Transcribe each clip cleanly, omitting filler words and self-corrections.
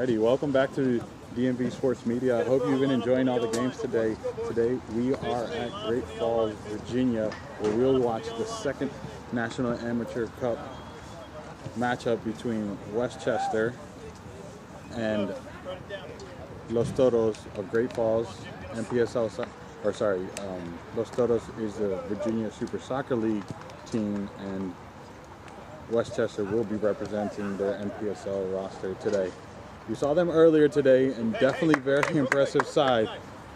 Alrighty, welcome back to DMV Sports Media. I hope you've been enjoying all the games today. Today we are at Great Falls, Virginia, where we'll watch the second National Amateur Cup matchup between Westchester and Los Toros of Great Falls. NPSL, Los Toros is the Virginia Super Soccer League team, and Westchester will be representing their NPSL roster today. We saw them earlier today, and definitely very impressive side.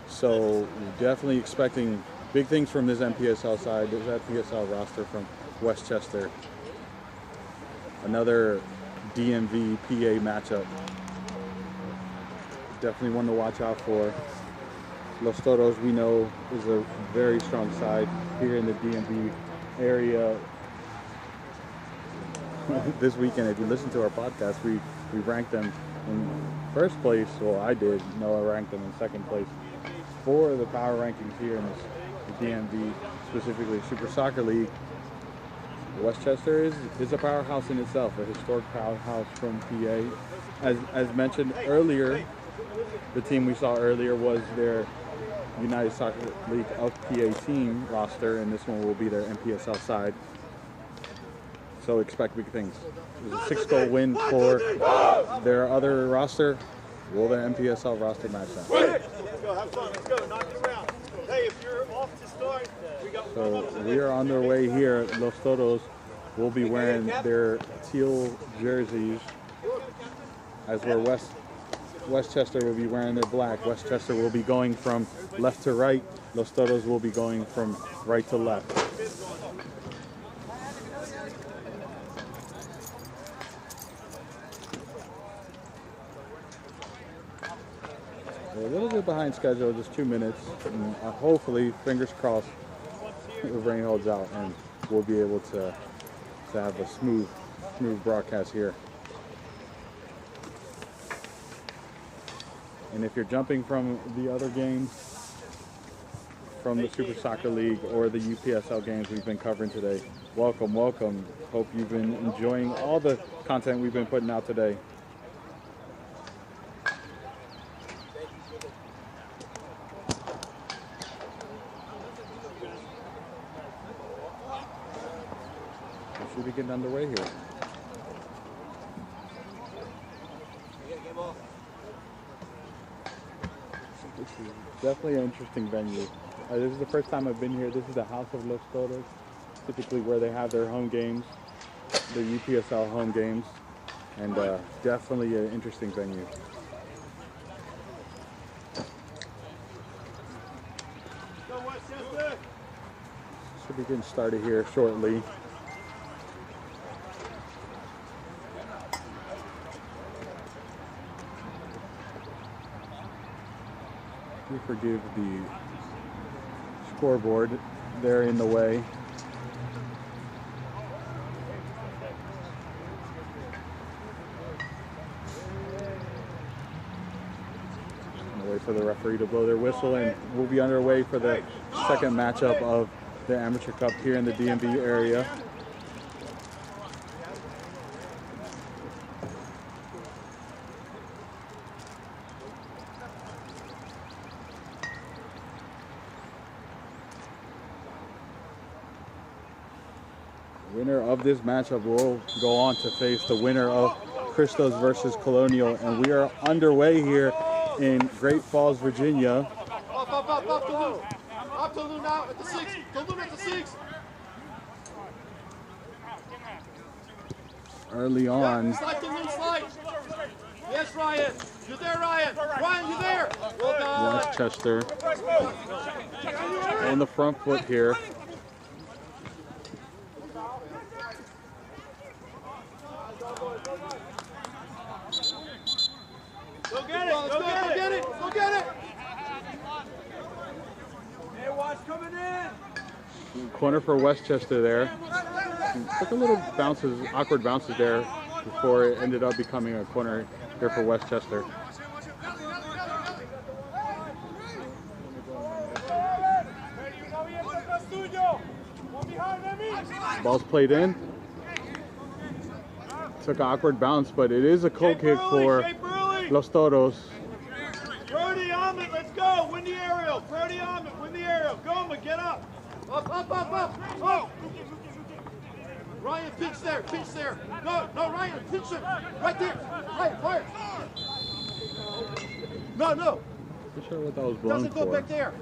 So we're definitely expecting big things from this NPSL side, this NPSL roster from Westchester. Another DMV PA matchup. Definitely one to watch out for. Los Toros, we know, is a very strong side here in the DMV area. This weekend, if you listen to our podcast, we ranked them in first place. Well, I did. Noah ranked them in second place for the power rankings here in the DMV, specifically Super Soccer League. Westchester is a powerhouse in itself, a historic powerhouse from PA. As mentioned earlier, the team we saw earlier was their United Soccer League of PA team roster, and this one will be their NPSL side. So expect big things. It was a 6-goal win for their other roster. Will the NPSL roster match that? Let's go, have fun, let's go, knock this round. Hey, if you're off to start, So we are on their way here. Los Toros will be wearing their teal jerseys, as where Westchester will be wearing their black. Westchester will be going from left to right. Los Toros will be going from right to left. We're a little bit behind schedule, just 2 minutes. And hopefully, fingers crossed, the rain holds out and we'll be able to have a smooth broadcast here. And if you're jumping from the other games, from the Super Soccer League or the UPSL games we've been covering today, welcome, welcome. Hope you've been enjoying all the content we've been putting out today. We should be getting underway here. This is definitely an interesting venue. This is the first time I've been here. This is the House of Los Toros, typically where they have their home games, the UPSL home games, and definitely an interesting venue. Should be getting started here shortly. We forgive the scoreboard there in the way. Wait for the referee to blow their whistle, and we'll be underway for the second matchup of the Amateur Cup here in the DMV area. Winner of this matchup will go on to face the winner of Christos versus Colonial, and we are underway here in Great Falls, Virginia. Up to Lou now at the 6. To Lou at the 6. Early on. Slide to Lou, slide. Yes, Ryan. You're there, Ryan. Ryan, you're there. Well done. Westchester on the front foot here. Go get it. Go get it. Go get it. Hey, watch coming in. Corner for Westchester there. Took a little bounces, awkward bounces there before it ended up becoming a corner here for Westchester. Ball's played in. Took an awkward bounce, but it is a goal kick for Los Toros. Brody Ahmed, let's go. Win the aerial. Brody Ahmed, win the aerial. Go, get up. Up, up, up, up. Up. Ryan, pinch there. Pinch there. No, Ryan, pinch him. Right there. Right, fire. No. Not sure what that was blown Doesn't go for. back there.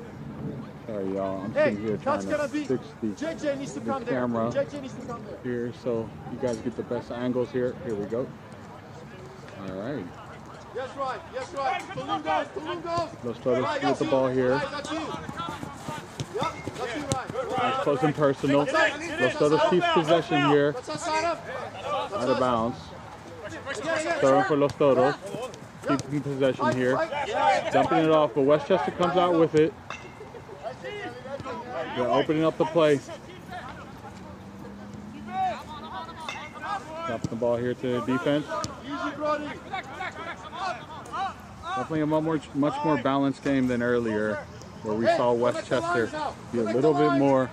Sorry, y'all. I'm Hey, sitting here trying that's gonna to be. fix JJ needs to come the camera there. JJ needs to come there. here so you guys get the best angles here. Here we go. All right. Yes, right. Yes, right. Balloon goes. Balloon goes. Los Toros Right, with the ball here. Right, that's you. Yep, that's you, right. That's close and personal. Los Toros keeps possession here. What's outside of? Out of bounds. Yeah. Throwing for Los Toros. Keeping possession here. Dumping it off, but Westchester comes out with it. They're opening up the play. Dropping the ball here to defense. Easy, Brody. Definitely a much more balanced game than earlier, where we saw Westchester be a little bit more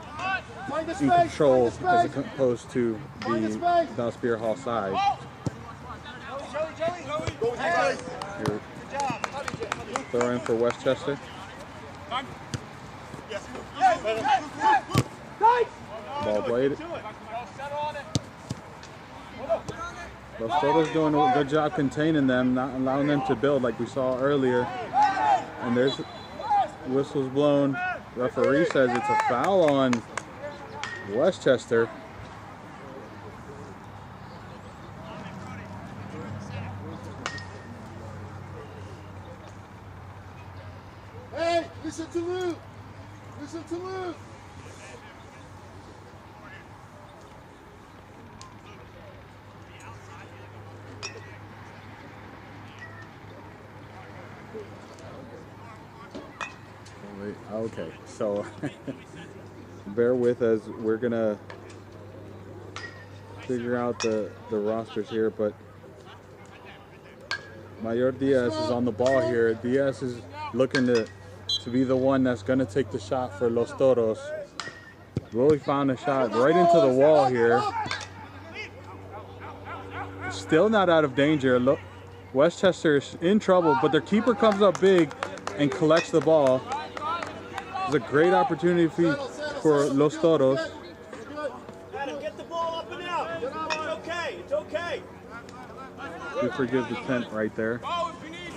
in control as opposed to the Dallas Beer Hall side. Here, throwing for Westchester. Ball played. Los Toros doing a good job containing them, not allowing them to build like we saw earlier. And there's whistles blown. Referee says it's a foul on Westchester. Hey, listen to Luke. Listen to Luke. Okay, so bear with us. We're gonna figure out the rosters here, but Mayor Diaz is on the ball here. Diaz is looking to be the one that's gonna take the shot for Los Toros. Really found a shot right into the wall here. Still not out of danger. Look, Westchester is in trouble, but their keeper comes up big and collects the ball. It's a great opportunity for Los Toros. Adam, get the ball up and out. It's okay. It's okay. We forgive the tent right there.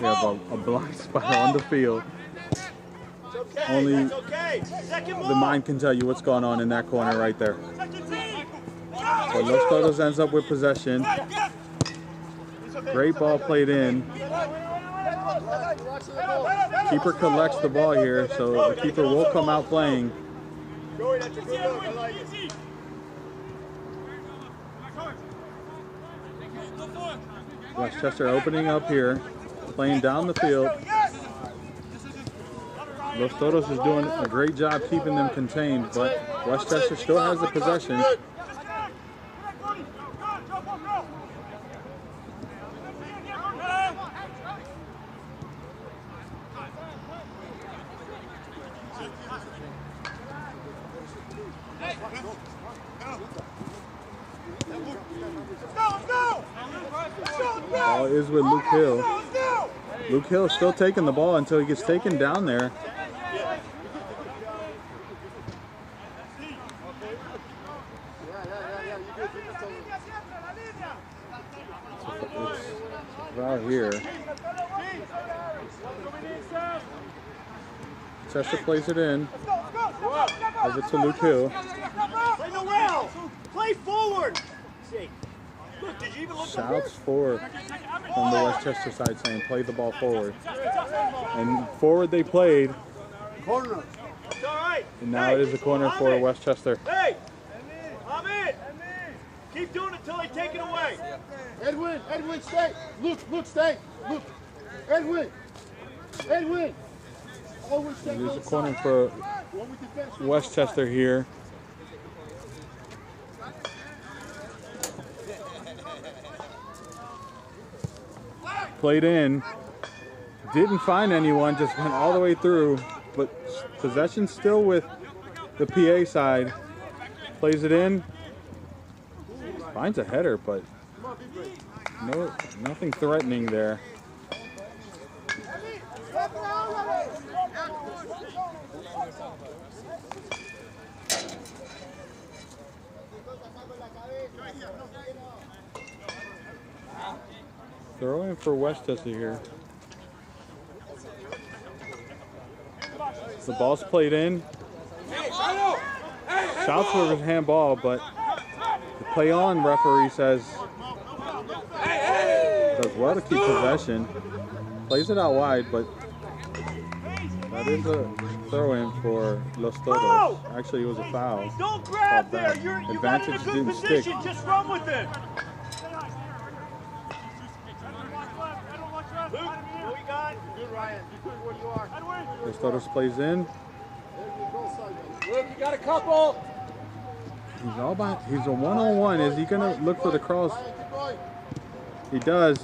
We have a blind spot on the field. Only the mind can tell you what's going on in that corner right there. So Los Toros ends up with possession. Great ball played in. Keeper collects the ball here, so the keeper will come out playing. Westchester opening up here, playing down the field. Los Toros is doing a great job keeping them contained, but Westchester still has the possession. Ball is with Luke Hill. Luke Hill is still taking the ball until he gets taken down there. It's right here. Chester plays it in. Over to Luke Hill. Play the well. Play forward. Look, did you even look Shouts from the Westchester side saying play the ball forward. And forward they played. Corner. It's all right. And now it is a corner for Westchester. Hey, I'm in. Keep doing it till they take it away. Edwin, stay. Luke, stay. Luke, Edwin. Always stay. There's a corner for Westchester here. Played in, didn't find anyone, just went all the way through, but possession still with the PA side. Plays it in, finds a header, but nothing threatening there. Throw in for Westchester here. The ball's played in. Shouts for his handball, but the play on referee says does well to keep possession. Plays it out wide, but that is a throw in for Los Toros. Actually, it was a foul. Don't grab there. You got in a good position. Just run with it. Luke, what we got? Good, Ryan. You good where you are. Los Toros plays in. Luke, you got a couple. He's all about. He's a one-on-one. Is he gonna look for the cross? He does.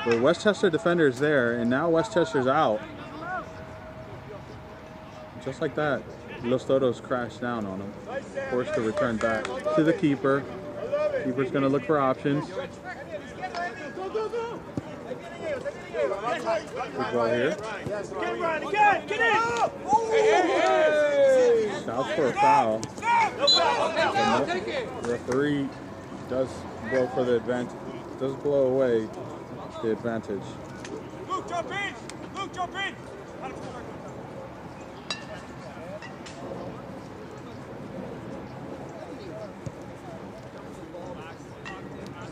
The Westchester defender is there, and now Westchester's out. Just like that, Los Toros crashed down on him. Forced to return back to the keeper. Keeper's gonna look for options. Good ball here. Get Ryan again. Get in. Shouts for a foul. The referee does blow for the advantage. Does blow away the advantage. Luke, jump in. Luke, jump in.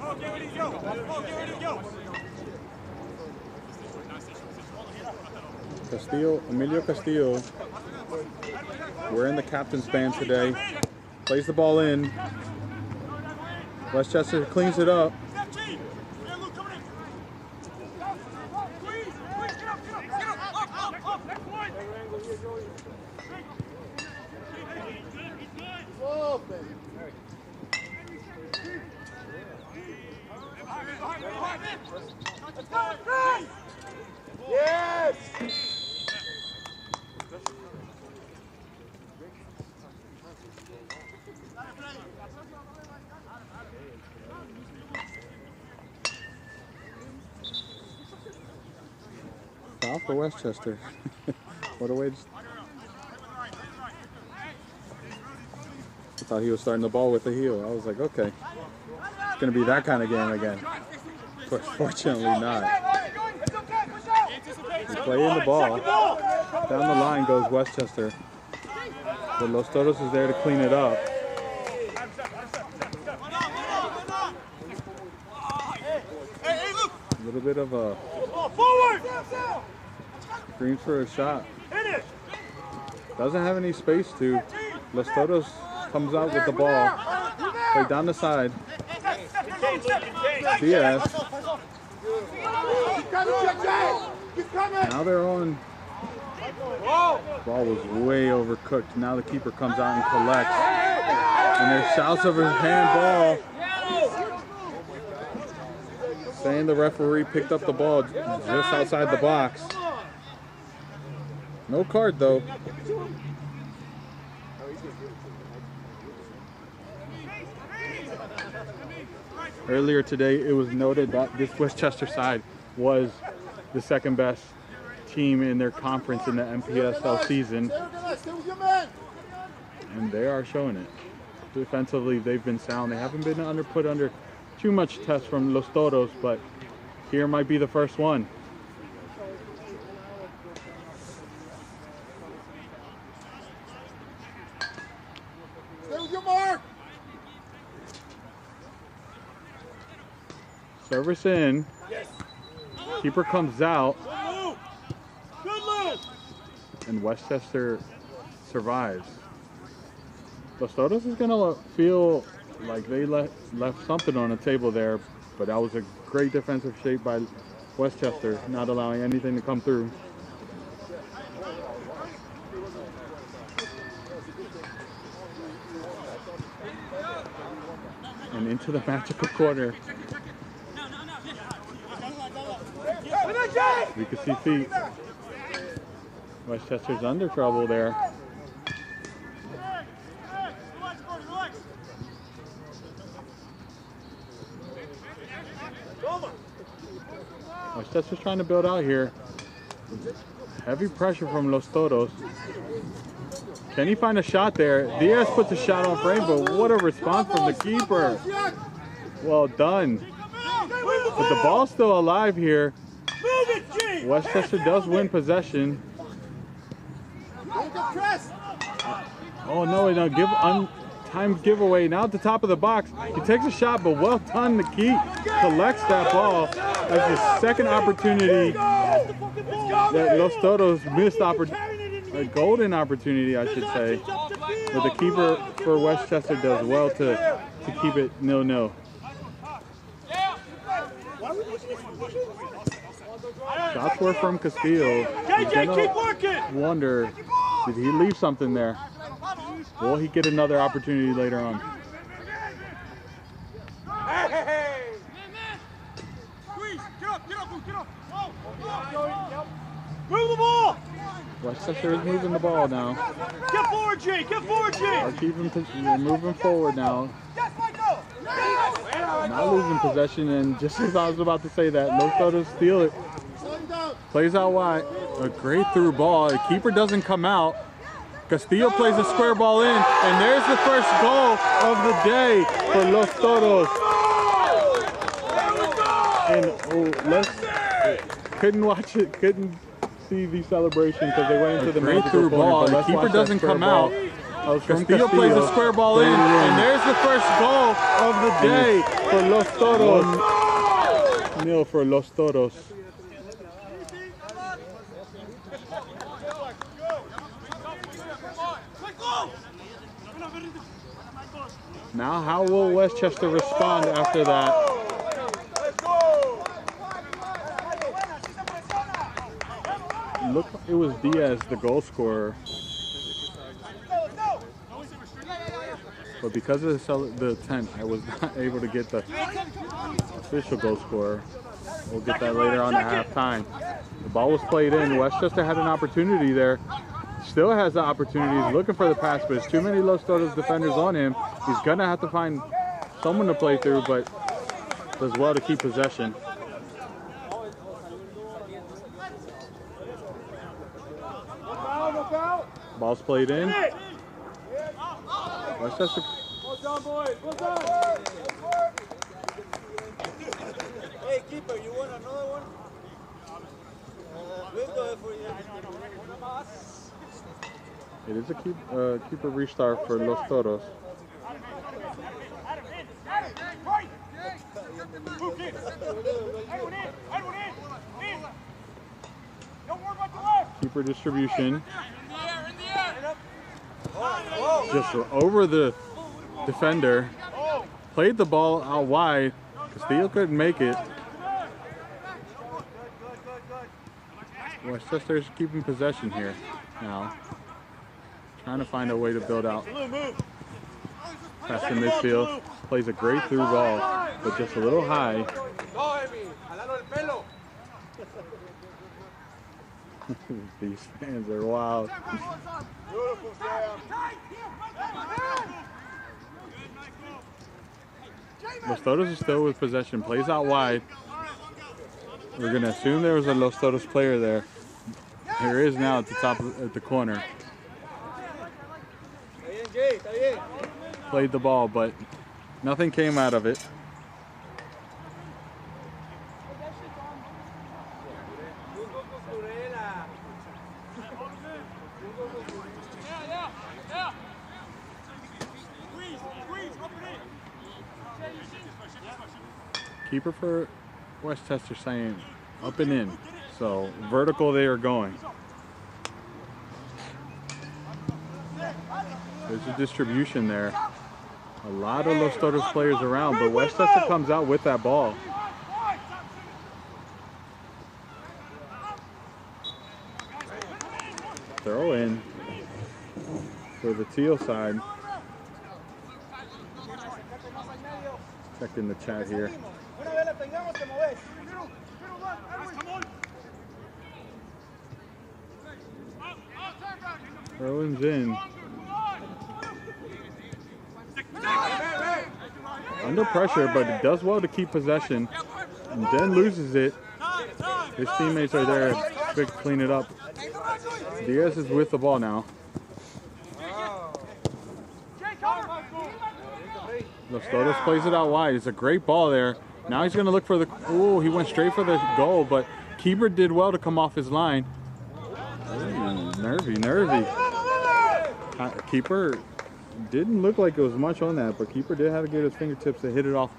Oh, get ready to go. Oh, get ready to go. Castillo, Emilio Castillo, wearing the captain's band today, plays the ball in. Westchester cleans it up. Yes! Foul for Westchester. What a way to... I thought he was starting the ball with the heel. I was like, okay, it's going to be that kind of game again. But fortunately not. He's playing the ball. Down the line goes Westchester. But Los Toros is there to clean it up. A little bit of a screams for a shot. Doesn't have any space to. Los Toros comes out with the ball. Play down the side. Diaz. Now they're on. Ball was way overcooked. Now the keeper comes out and collects. And there's shouts of his handball. Saying the referee picked up the ball just outside the box. No card though. Earlier today, it was noted that this Westchester side was the second best team in their conference in the NPSL season. And they are showing it. Defensively, they've been sound. They haven't been put under too much test from Los Toros, but here might be the first one. Stay with your mark. Service in. Keeper comes out. And Westchester survives. Los Toros is going to feel like they left something on the table there, but that was a great defensive shape by Westchester, not allowing anything to come through. And into the magical corner. You can see feet. Westchester's under trouble there. Westchester's trying to build out here. Heavy pressure from Los Toros. Can he find a shot there? Diaz puts a shot on frame, but what a response from the keeper. Well done. But the ball's still alive here. Westchester does win possession. Oh no, timed giveaway. Now at the top of the box. He takes a shot, but well done. The key collects that ball as the second opportunity that Los Toros missed, a golden opportunity, I should say. But the keeper for Westchester does well to keep it 0-0. Shots were from Castillo. JJ, wonder, did he leave something there? Will he get another opportunity later on? Move the ball! Westchester is moving the ball now. Get forward, G! Get forward, G! We're moving forward now. Not losing possession, and just as I was about to say that, Los Toros steal it. Plays out wide. A great through ball. The keeper doesn't come out. Castillo plays a square ball in, and there's the first goal of the day for Los Toros. And couldn't watch it, couldn't see the celebration because they went into the great through ball. The keeper doesn't come out. Castillo plays a square ball in, and there's the first goal of the day for Los Toros. 1-0 for Los Toros. Now, how will Westchester respond after that? Look, it was Diaz, the goal scorer. But because of the tent, I was not able to get the official goal scorer. We'll get that later on at halftime. The ball was played in. Westchester had an opportunity there. Still has the opportunity. He's looking for the pass, but there's too many Los Toros defenders on him. He's gonna have to find someone to play through, but does well to keep possession. Ball's played in. Westchester. Hey, keeper, you want another one? It is a keeper restart for Los Toros. Keeper distribution. Just over the defender. Played the ball out wide. Castillo couldn't make it. Westchester's keeping possession here now. Trying to find a way to build out past the midfield. Plays a great through ball, but just a little high. These fans are wild. Los Toros is still with possession. Plays out wide. We're going to assume there was a Los Toros player there. Here is now at the top, at the corner. Played the ball, but nothing came out of it. Keeper for Westchester saying up and in. So vertical they are going. There's a distribution there. A lot of Los Toros players around, but Westchester comes out with that ball. Throw in for the teal side. Checking the chat here. Throw-ins in. Under pressure, but it does well to keep possession. And then loses it. His teammates are there quick to clean it up. Diaz is with the ball now. Los Toros plays it out wide. It's a great ball there. Now he's going to look for the... Oh, he went straight for the goal, but keeper did well to come off his line. Ooh, nervy. Keeper didn't look like it was much on that, but keeper did have to get his fingertips to hit it off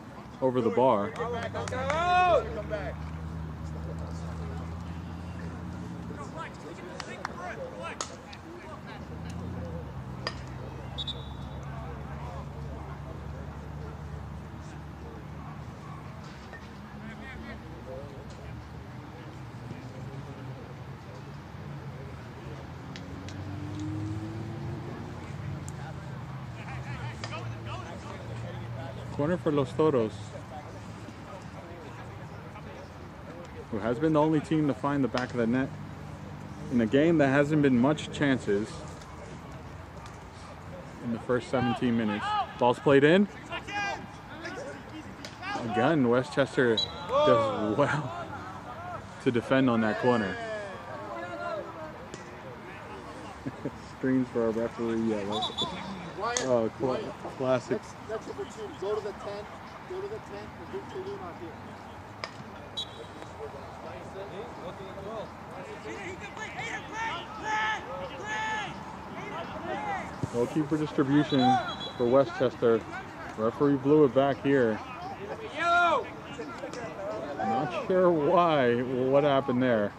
over the bar. Corner for Los Toros, who has been the only team to find the back of the net in a game that hasn't been much chances in the first 17 minutes. Ball's played in. Again, Westchester does well to defend on that corner. Screams for a referee yellow. Oh, classic. That's number 2. Go to the 10. Go to the 10 and do 2 out here. Goalkeeper distribution for Westchester. Referee blew it back here. Not sure why. What happened there?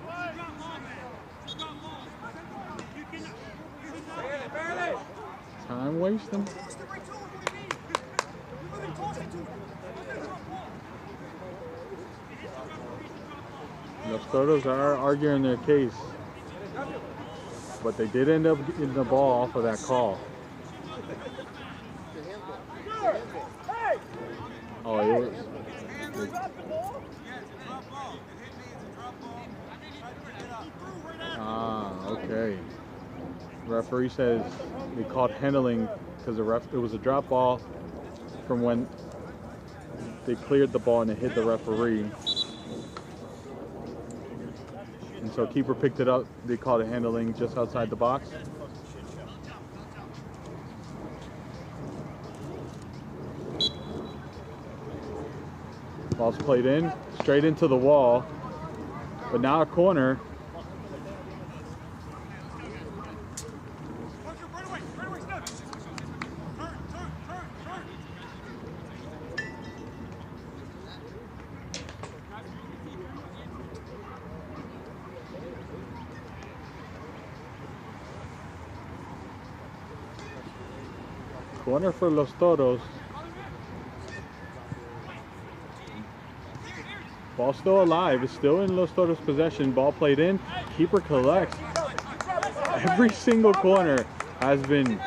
Time wasting. Los Toros are arguing their case, but they did end up getting the ball off of that call. Oh, it was. Okay. Referee says they called handling because it was a drop ball from when they cleared the ball and it hit the referee. And so keeper picked it up. They called it handling just outside the box. Ball's played in, straight into the wall. But now a corner. Corner for Los Toros. Ball still alive. It's still in Los Toros' possession. Ball played in. Keeper collects. Every single corner has been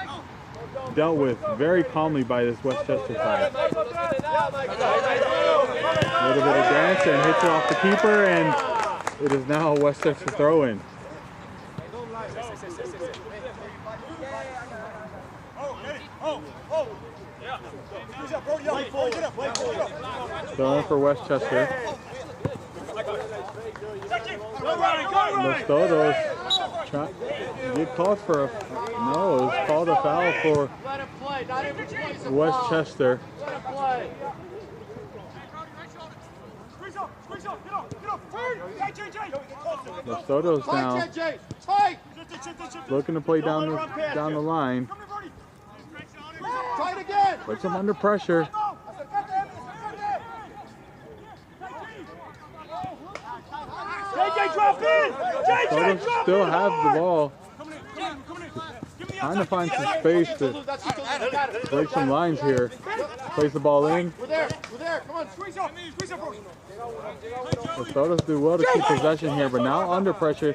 dealt with very calmly by this Westchester side. A little bit of dance and hits it off the keeper, and it is now a Westchester throw-in. Still in for Westchester. Los Toros get called for a no. It's called a foul for Westchester. Los Toros now looking to play down the line. Puts them under pressure. Toros still have the ball. Trying to find some space to break some lines here. Plays the ball in. We're there. Come on. The Toros do well to keep possession here, but now under pressure.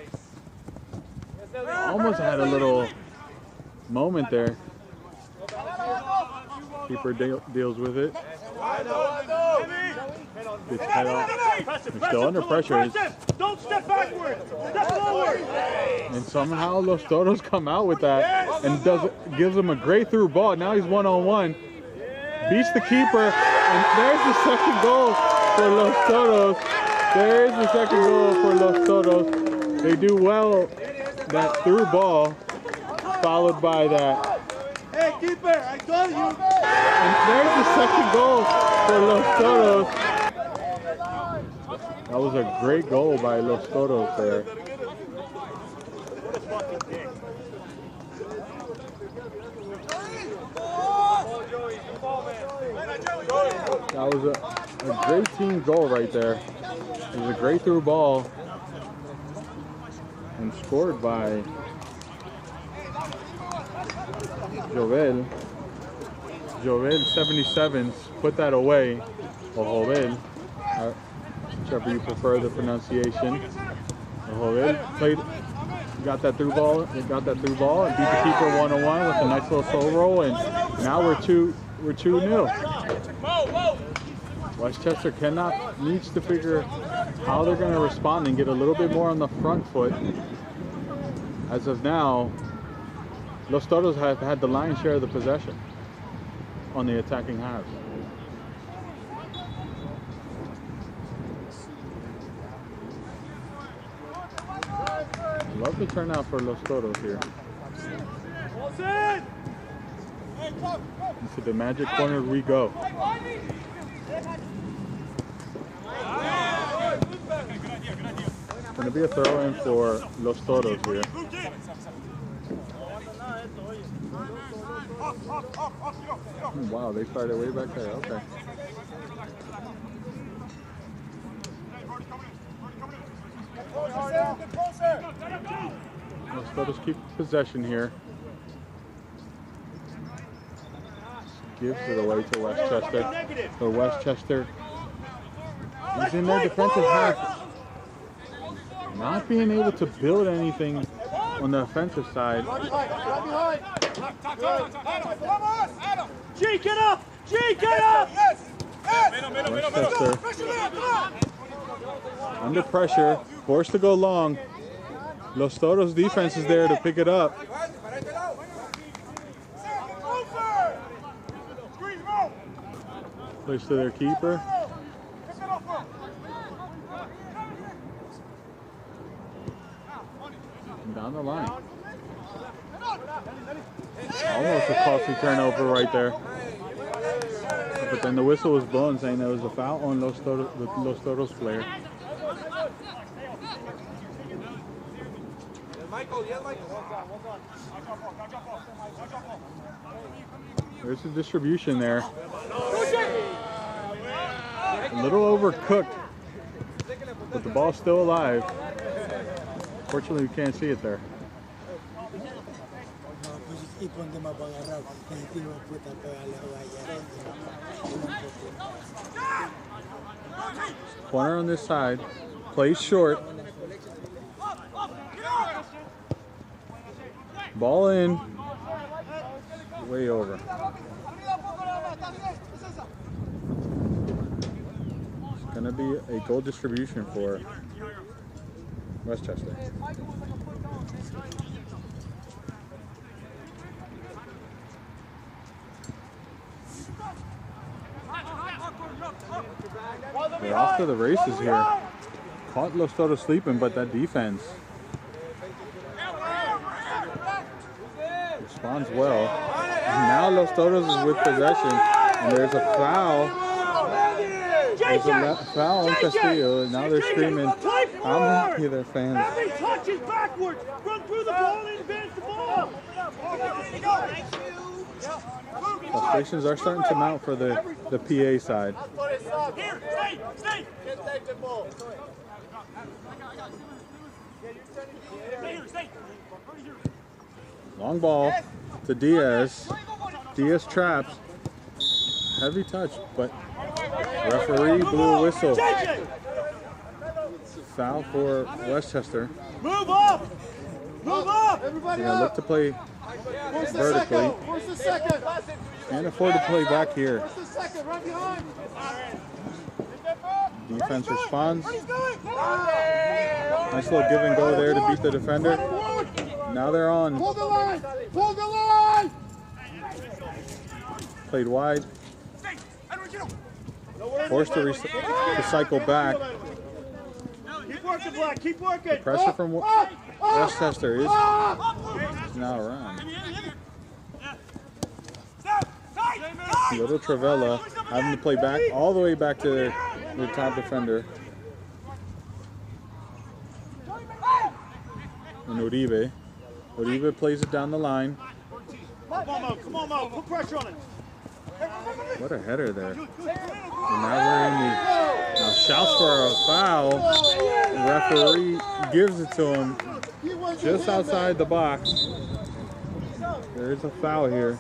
Almost had a little moment there. Keeper deals with it. Gets head off. They're still under pressure. Don't step backwards. Step forward. And somehow Los Toros come out with that and gives him a great through ball. Now he's one-on-one. Beats the keeper. And there's the second goal for Los Toros. There is the second goal for Los Toros. They do well that through ball, followed by that. Hey, keeper, I told you. And there's the second goal for Los Toros. That was a great goal by Los Toros there. That was a great team goal right there. It was a great through ball and scored by Jovel. Jovel 77s put that away. Or Jovel, whichever you prefer the pronunciation. Jovel got that through ball and beat the keeper 1-on-1 with a nice little soul roll, and now we're 2-0. Westchester needs to figure how they're going to respond and get a little bit more on the front foot. As of now, Los Toros have had the lion's share of the possession on the attacking halves. Love the turnout for Los Toros here. Into the magic corner we go. It's going to be a throw in for Los Toros here. Wow, they started way back there. Okay. Los Toros keep possession here. Gives it away to Westchester. So Westchester is in their defensive half, not being able to build anything on the offensive side. G, get up! G, get up! Westchester under pressure, forced to go long. Los Toros defense is there to pick it up. Place to their keeper. And down the line. Almost a costly turnover right there. But then the whistle was blown saying there was a foul on Los Toros player. There's the distribution there. A little overcooked, but the ball's still alive. Fortunately, we can't see it there. Corner on this side, plays short. Ball in, way over. It's gonna be a goal distribution for Westchester. They're off to the races here. Caught Los Toros sleeping, but that defense responds well. And now Los Toros is with possession, and there's a foul. There's a foul on Castillo, and now they're screaming. I'm happy their fans. Every touch is backwards. Run through the ball and advance the ball. Frustrations are starting to mount for the PA side. Here, stay. Long ball to Diaz. Diaz traps. Heavy touch, but referee blew a whistle. Foul for Westchester. Move up! Everybody They're gonna look to play vertically. Can't afford to play back here. Defense responds. Nice little give and go there to beat the defender. Now they're on. Hold the line! Played wide. Forced to cycle back. Keep working, Black. Keep working. The pressure from Westchester is now around. Little Travella having to play back all the way back to the top defender. And Uribe. Uribe plays it down the line. Come on, Mo. Put pressure on it. What a header there. And now we're in the now shouts for a foul. The referee gives it to him just outside the box. There is a foul here.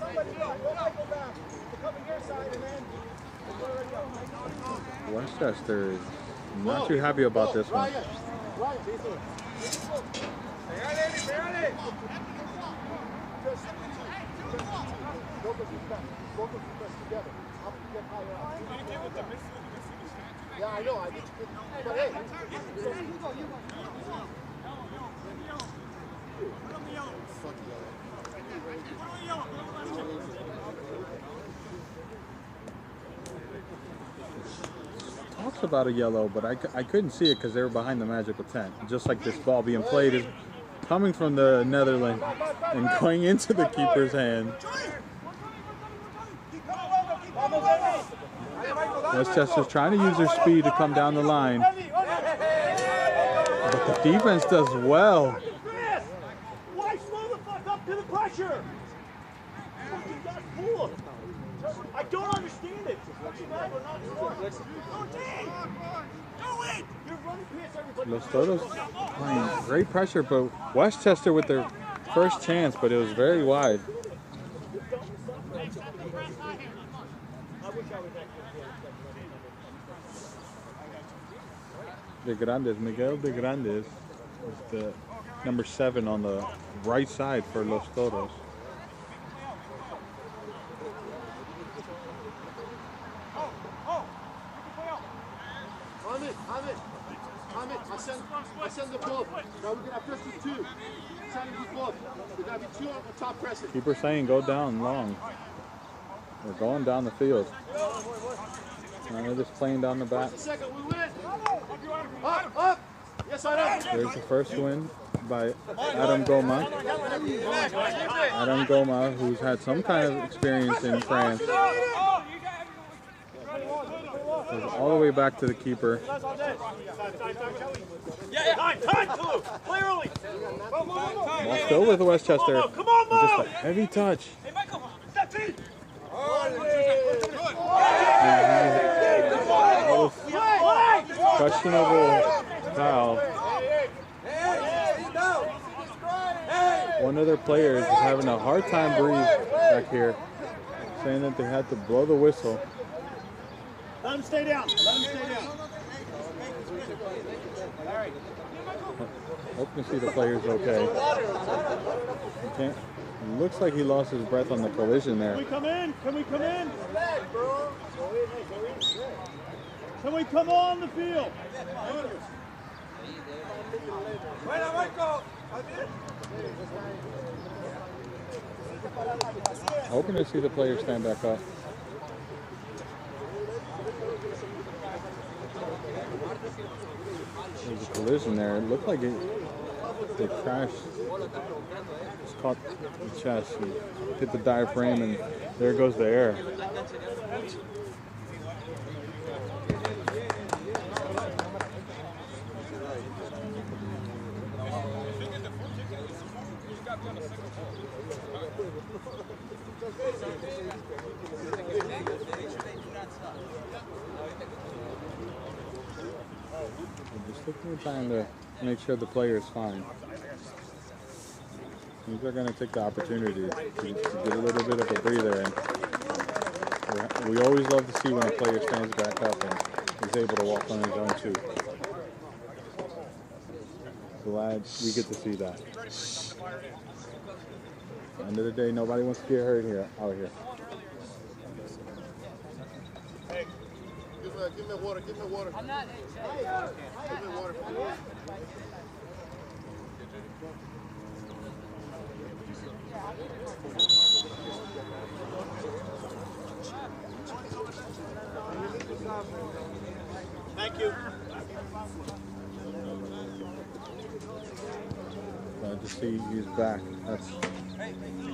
Westchester is not too happy about this one. Yeah, I know. I get you. But hey. Talks about a yellow, but I couldn't see it because they were behind the magical tent. Just like this ball being played is coming from the Netherlands and going into the keeper's hand. Westchester's trying to use their speed to come down the line. But the defense does well. Why slow the fuck up to the pressure? I don't understand it. Los Toros playing great pressure, but Westchester with their first chance, but it was very wide. De Grandes, Miguel De Grandes is the number 7 on the right side for Los Toros. I send the ball. Now we're going to have first and 2. Send the ball. We're going to be 2 on the top pressing. Keeper saying go down long. We're going down the field. And they're just playing down the back. Second, we win. Up. Yes, I know. There's the first win by Adam Goma. Adam Goma, who's had some kind of experience in France. Goes all the way back to the keeper. Play early. Ball still with Westchester. Come on, Mo. Just a heavy touch. Questionable foul. One of their players is having a hard time breathing back here, saying that they had to blow the whistle. Let him stay down. Hoping to see the players okay. It looks like he lost his breath on the collision there. Can we come in? Can we come on the field? Hoping to see the players stand back up. There's a collision there. It looked like it crashed. It's caught the chest and hit the diaphragm, and there goes the air. Just taking the time to make sure the player is fine. These are going to take the opportunity to get a little bit of a breather in. We always love to see when a player stands back up and is able to walk on his own too. Glad we get to see that. At the end of the day, nobody wants to get hurt out here. Hey, give me water. I'm not. Give me water. Thank you. Glad to see he's back. That's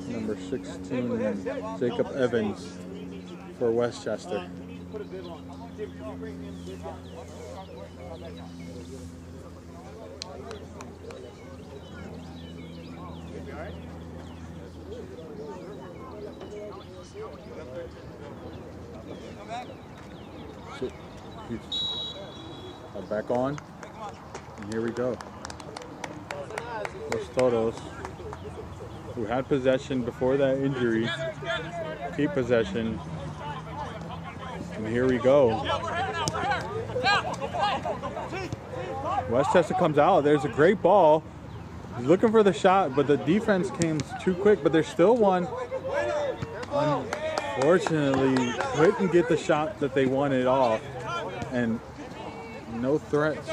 number 16, Jacob Evans. for Westchester. So, back on, and here we go. Los Toros, who had possession before that injury, keep possession, and here we go. Westchester comes out. There's a great ball. He's looking for the shot, but the defense came too quick. But there's still one. Unfortunately, couldn't get the shot that they wanted off, and no threats.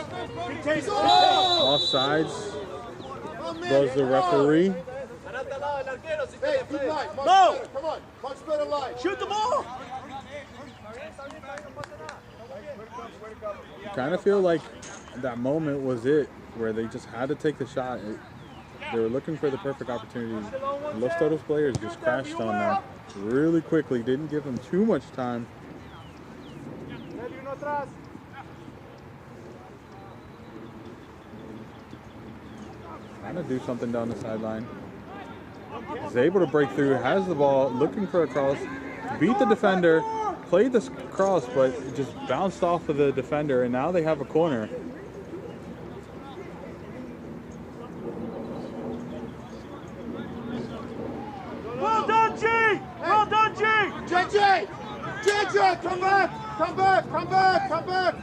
Offsides. Goes the referee. Hey, keep line. No! Come on. Much better line. Shoot the ball! Kind of feel like that moment was it, where they just had to take the shot. They were looking for the perfect opportunity. Los Toros players just crashed on that really quickly. Didn't give them too much time. Trying to do something down the sideline. Is able to break through, has the ball, looking for a cross, beat the defender, played this cross, but it just bounced off of the defender, and now they have a corner. Well done, G! Well done, G! JJ! JJ, come back! Come back! Come back! Come back!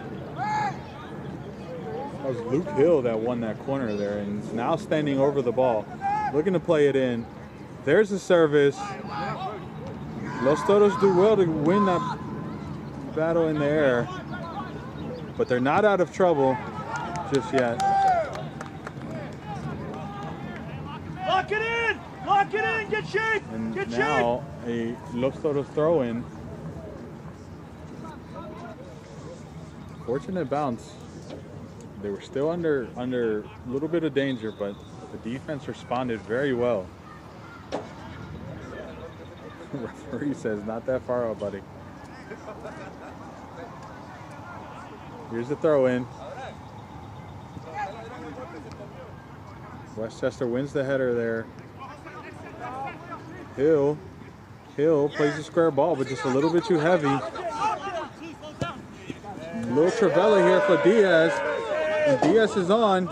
That was Luke Hill that won that corner there, and is now standing over the ball, looking to play it in. There's the service. Los Toros do well to win that battle in the air, but they're not out of trouble just yet. Lock it in! Lock it in! Get shape! And Get now a Los Toros throw in. Fortunate bounce. They were still under a little bit of danger, but the defense responded very well. The referee says, not that far out, buddy. Here's the throw in. Westchester wins the header there. Hill plays a square ball, but just a little bit too heavy. Little Travella here for Diaz. And Diaz is on.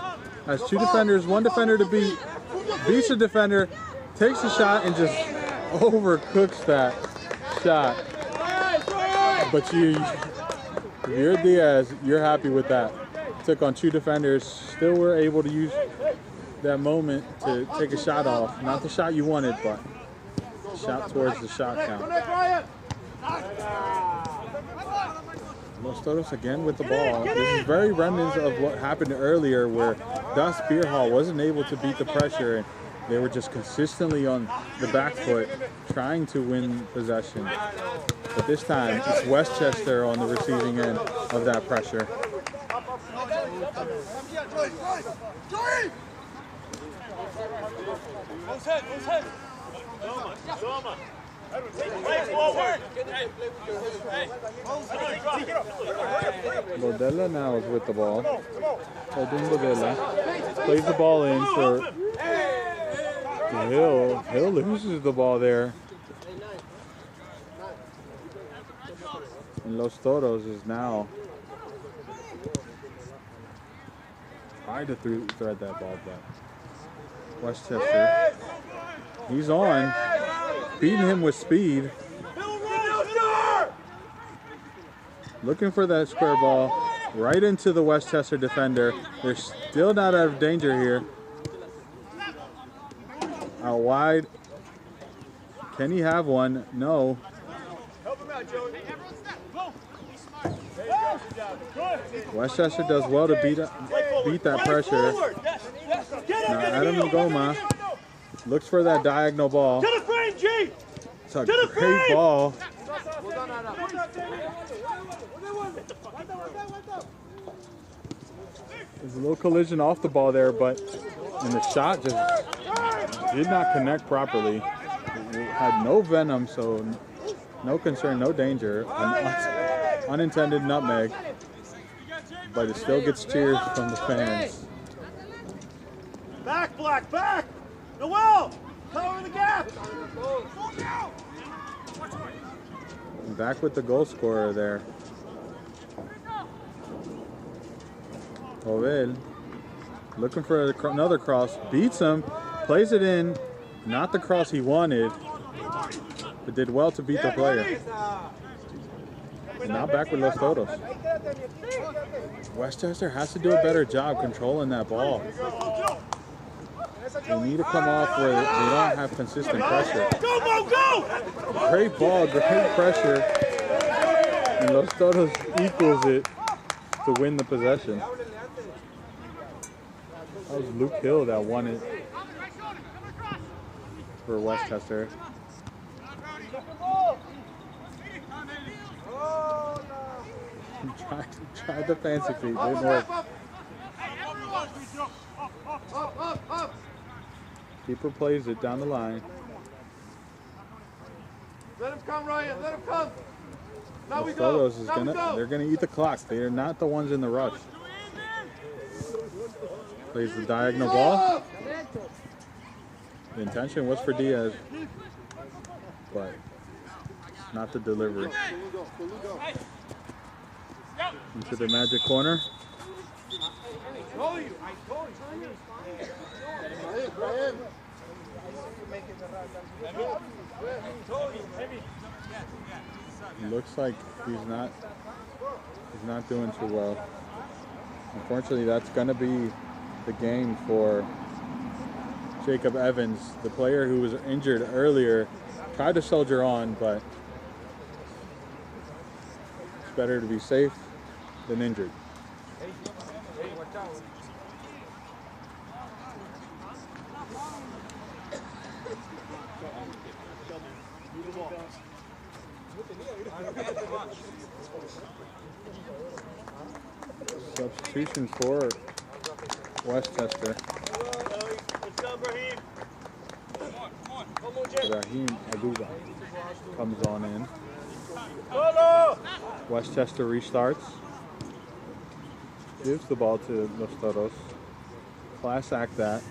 Has two defenders, one defender to beat. Beats the defender, takes a shot, and just overcooks that shot. But if you're Diaz, you're happy with that. Took on two defenders, still were able to use that moment to take a shot off. Not the shot you wanted, but shot towards the shot count. Los Toros again with the ball. This is very remnants of what happened earlier, where Dust Beer Hall wasn't able to beat the pressure, and they were just consistently on the back foot trying to win possession. But this time it's Westchester on the receiving end of that pressure. Bodella now is with the ball. Holding Bodella. Plays the ball in for Hill. Hill loses the ball there. And Los Toros is now trying to thread that ball back. Westchester. He's on. Beating him with speed. Looking for that square ball right into the Westchester defender. They're still not out of danger here. Out wide. Can he have one? No. Westchester does well to beat that pressure. Now Adam Ngoma looks for that diagonal ball. It's a great ball. There's a little collision off the ball there, and the shot just did not connect properly. It had no venom, so No concern, no danger. An unintended nutmeg. But it still gets cheers from the fans. Back, Black, back! Noel! Cover the gap! Back with the goal scorer there. Jovel looking for another cross. Beats him. Plays it in. Not the cross he wanted. But did well to beat the player. And now back with Los Toros. Westchester has to do a better job controlling that ball. They need to come off where they don't have consistent pressure. Go, go, go! Great ball, great pressure. And Los Toros equals it to win the possession. That was Luke Hill that won it for Westchester. Tried the fancy feet, didn't work. Keeper plays it down the line. Let him come, Ryan. Let him come. Now we go. Go. They're gonna eat the clock. They are not the ones in the rush. Plays the diagonal ball. The intention was for Diaz, but not the delivery. Into the magic corner. Looks like he's not doing too well. Unfortunately, that's going to be the game for Jacob Evans, the player who was injured earlier. Tried to soldier on, but it's better to be safe than injured. Substitution for Westchester. Rahim Aduba comes on in. Westchester restarts. Gives the ball to Los Toros. Class act that.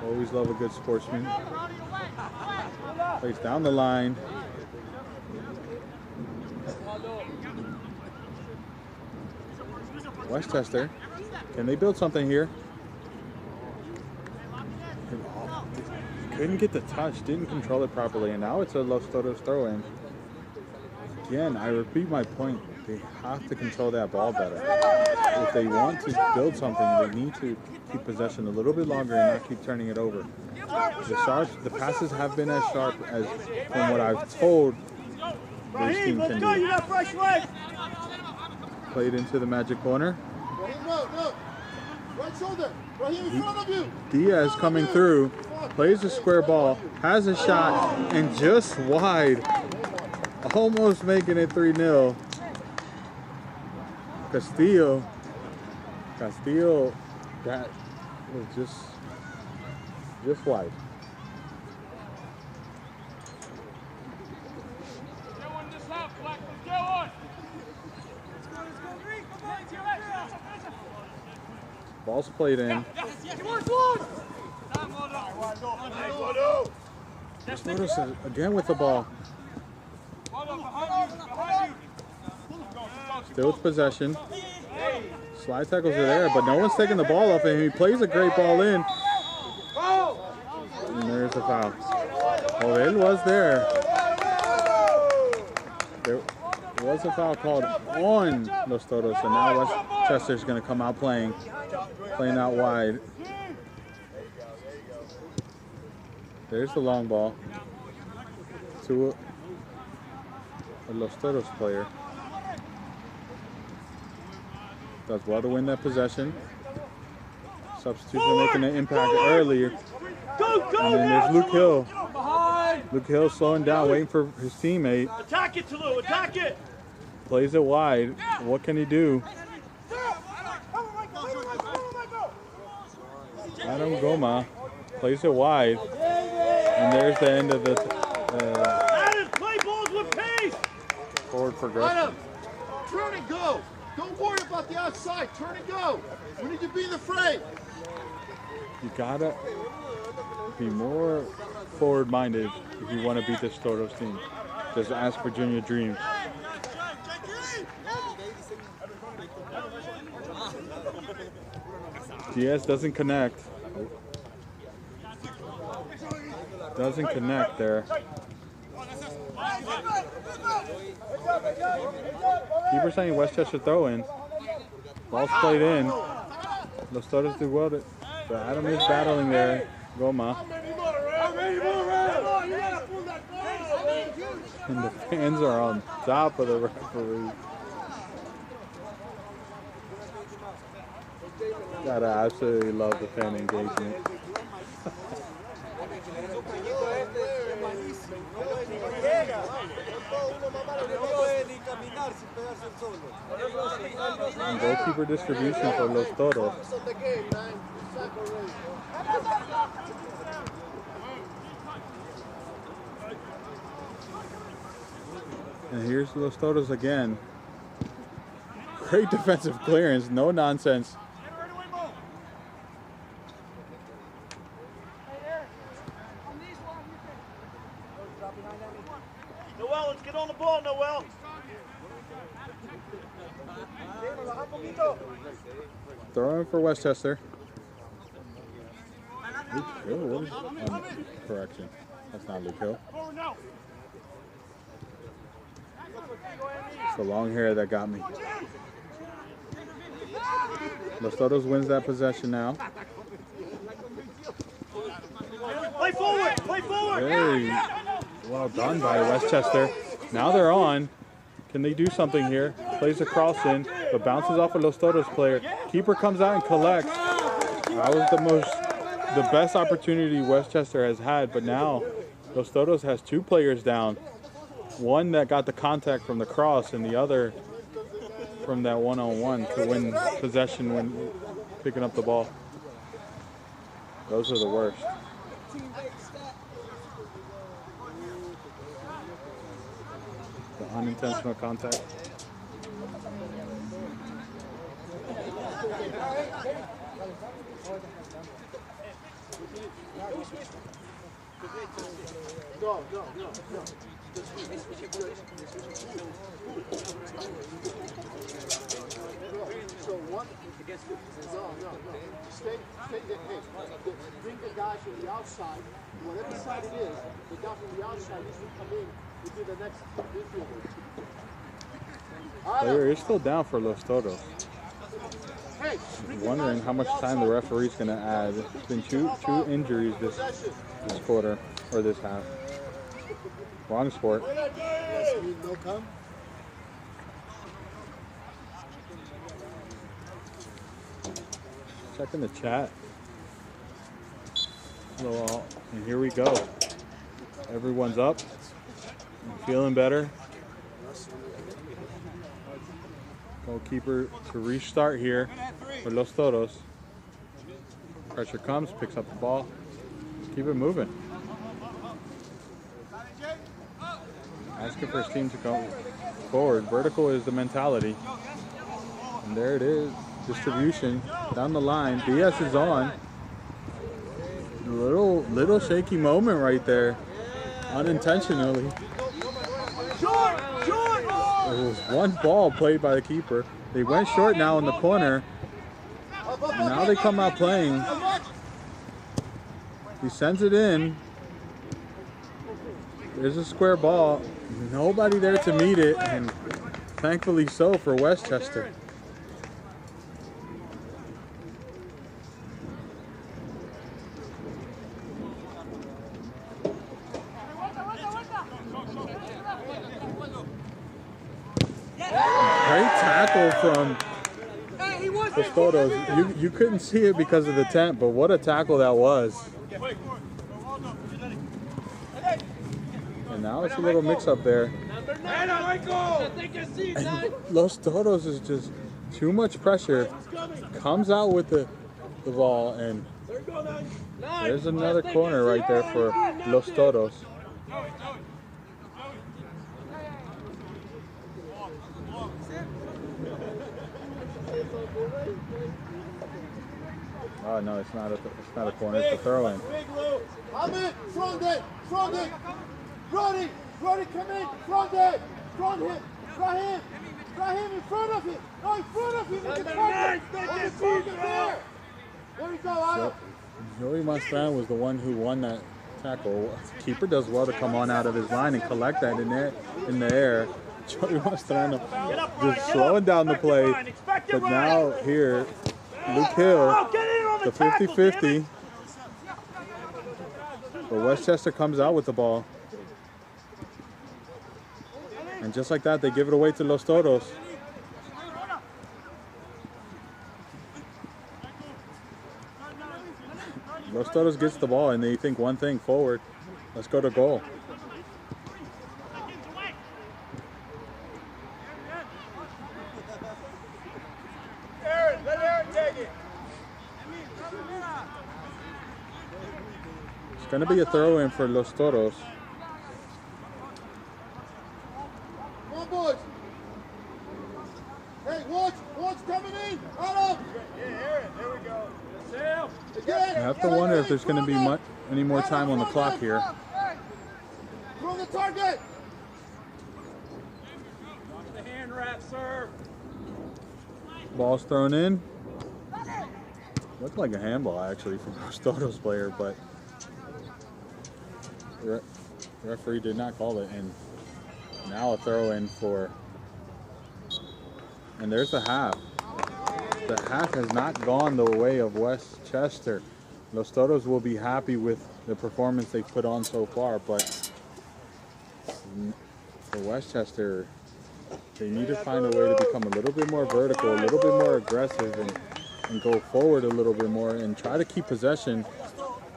Always love a good sportsman. Plays down the line. Westchester, can they build something here? Couldn't get the touch, didn't control it properly, and now it's a Los Toros throw-in. Again, I repeat my point. They have to control that ball better. If they want to build something, they need to keep possession a little bit longer and not keep turning it over. The passes have been as sharp as from what I've told this team can do. Played into the magic corner. Diaz coming through, plays a square ball, has a shot, and just wide. Almost making it 3-0. Castillo, that was just wide. Ball's played in. Notice again with the ball. Still with possession. Slide tackles are there, but no one's taking the ball off him. He plays a great ball in. And there's a foul. Oh, it was there. There was a foul called on Los Toros, and now Westchester's going to come out playing out wide. There's the long ball to a Los Toros player. Does well to win that possession. Substitution making an impact earlier. And then there's Luke Hill. Luke Hill slowing down, waiting for his teammate. Attack it, Tulu, attack it! Plays it wide. What can he do? Adam Goma plays it wide. And there's the end of the Adam, play balls with pace. Forward progression. Adam, turn and go. Don't worry about the outside. Turn and go. We need to be in the frame. You gotta be more forward-minded if you want to beat this Toros team. Just ask Virginia Dreams. Diaz doesn't connect. Doesn't connect there. Keeper saying Westchester throw in. Ball's played in. Los Toros do well. But Adam is battling there. Goma. And the fans are on top of the referee. Gotta absolutely love the fan engagement. And goalkeeper distribution for Los Toros. And here's Los Toros again. Great defensive clearance, no nonsense. Noel, let's get on the ball, Noel. Throwing for Westchester. Correction. That's not Luke Hill. It's the long hair that got me. Los Toros wins that possession now. Play forward, play forward. Very well done by Westchester. Now they're on. Can they do something here? Plays a cross in, but bounces off a Los Toros player. Keeper comes out and collects. That was the best opportunity Westchester has had, but now Los Toros has two players down. One that got the contact from the cross and the other from that one-on-one to win possession when picking up the ball. Those are the worst. The unintentional contact. No. So one against no. Stay there. Hey, bring the guys from the outside. Whatever side it is, the guy from the outside usually come in to do the next midfielder. Player is still down for Los Toros. Wondering how much time the referee's going to add. There's been two injuries this quarter, or this half. Wrong sport. Checking the chat. Well, and here we go. Everyone's up. Feeling better. Goalkeeper to restart here for Los Toros. Pressure comes, picks up the ball. Keep it moving. Asking for his team to come forward. Vertical is the mentality. And there it is. Distribution down the line. BS is on. Little shaky moment right there. Unintentionally. It was one ball played by the keeper. They went short now in the corner. Now they come out playing. He sends it in. There's a square ball. Nobody there to meet it, and thankfully so for Westchester. Great tackle from the Toros. You couldn't see it because of the tent, but what a tackle that was. And now it's a little mix-up there. Los Toros is just too much pressure. Comes out with the ball, and there's another corner right there for Los Toros. Oh no, it's not a corner. It's a throw in. Big Lou. I'm in. Front it. Front it. Brody, come in. Front it. Front him. Front him. Front him in front of him. No, in front of him. There we go, Otto. Joey Mastran was the one who won that tackle. Keeper does well to come on out of his line and collect that in the air. Joey Mastran just slowing down the play. But now here, Luke Hill, the 50-50. But Westchester comes out with the ball. And just like that, they give it away to Los Toros. Los Toros gets the ball and they think one thing, forward. Let's go to goal. Aaron, let Aaron take it. It's going to be a throw in for Los Toros. Come on, boys. Hey, watch coming in. Otto. Yeah, Aaron, there we go. Again. I have to wonder if there's going to be any more time on the clock here. Throw the target. The hand wrap, sir. Ball's thrown in. Looked like a handball actually from the Toros player, but the referee did not call it. And now a throw in for, and there's the half. The half has not gone the way of Westchester. Los Toros will be happy with the performance they've put on so far, but for Westchester, they need to find a way to become a little bit more vertical, a little bit more aggressive, and go forward a little bit more and try to keep possession.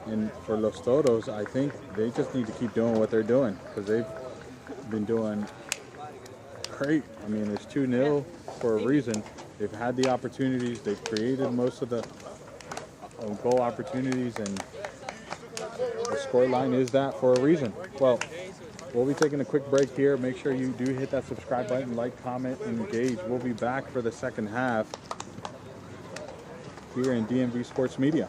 And for Los Toros, I think they just need to keep doing what they're doing because they've been doing great. I mean, it's 2-0 for a reason. They've had the opportunities. They've created most of the goal opportunities, and the score line is that for a reason. Well, we'll be taking a quick break here. Make sure you do hit that subscribe button, like, comment, and engage. We'll be back for the second half here in DMV Sports Media.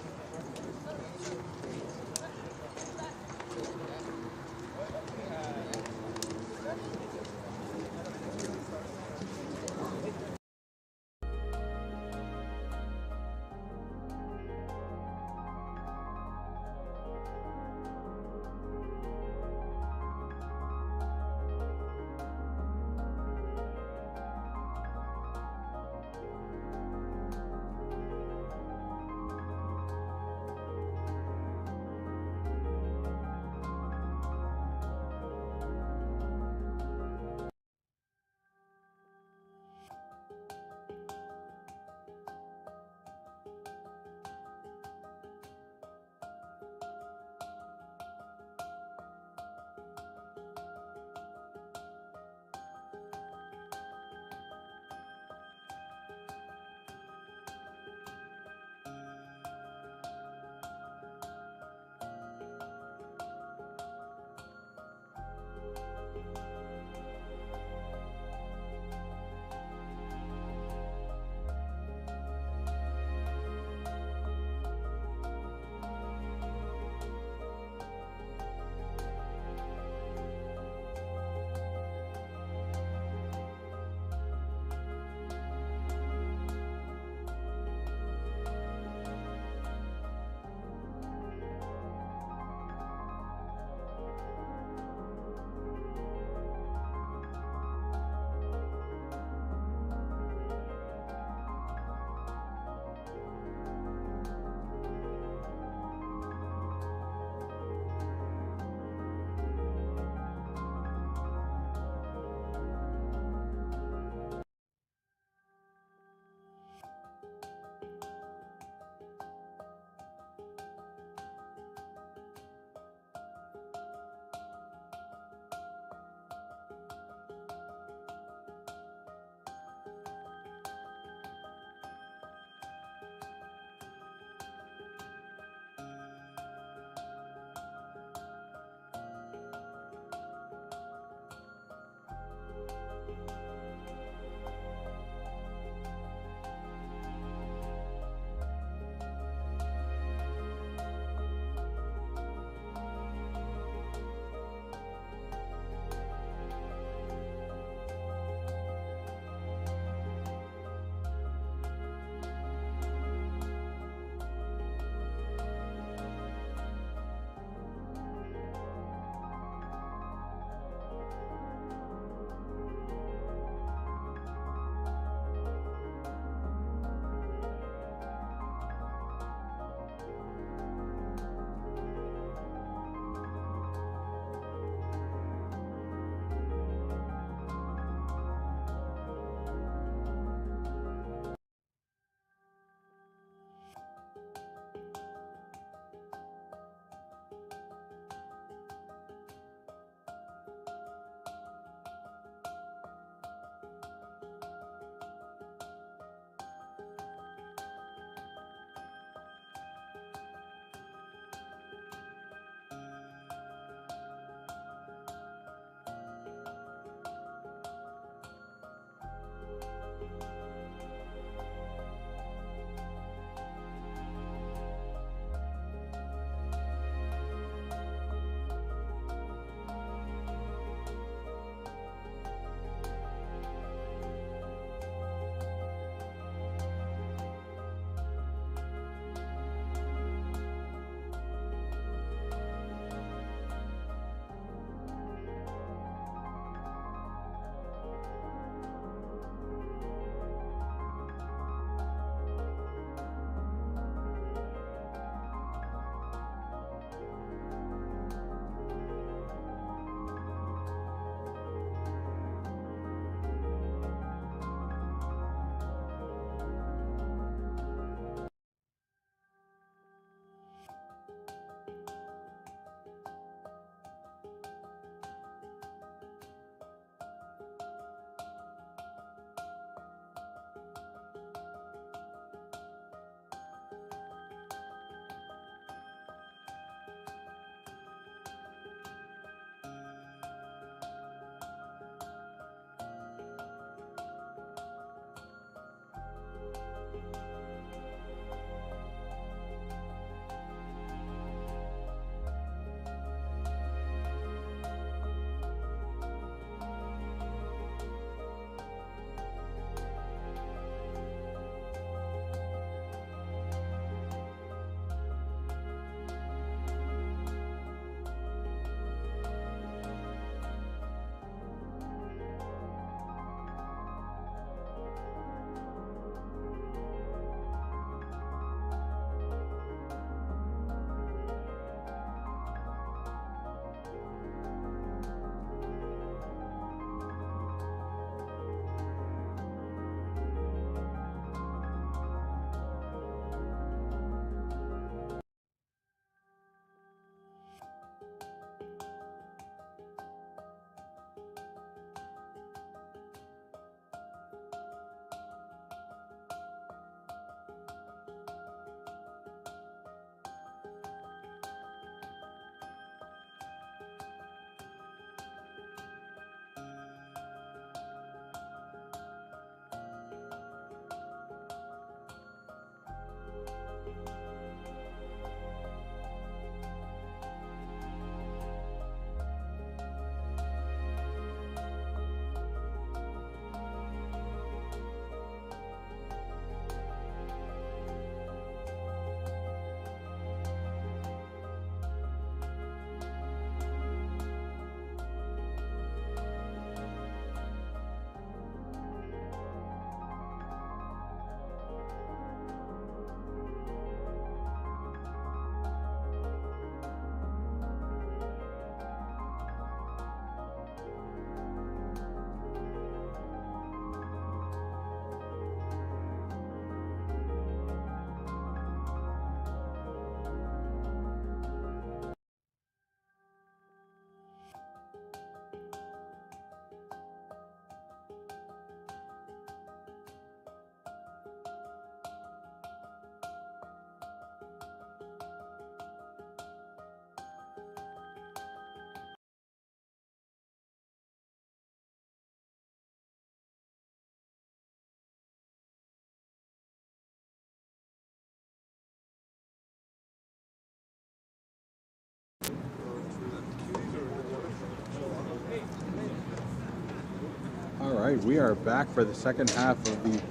right, we are back for the second half of the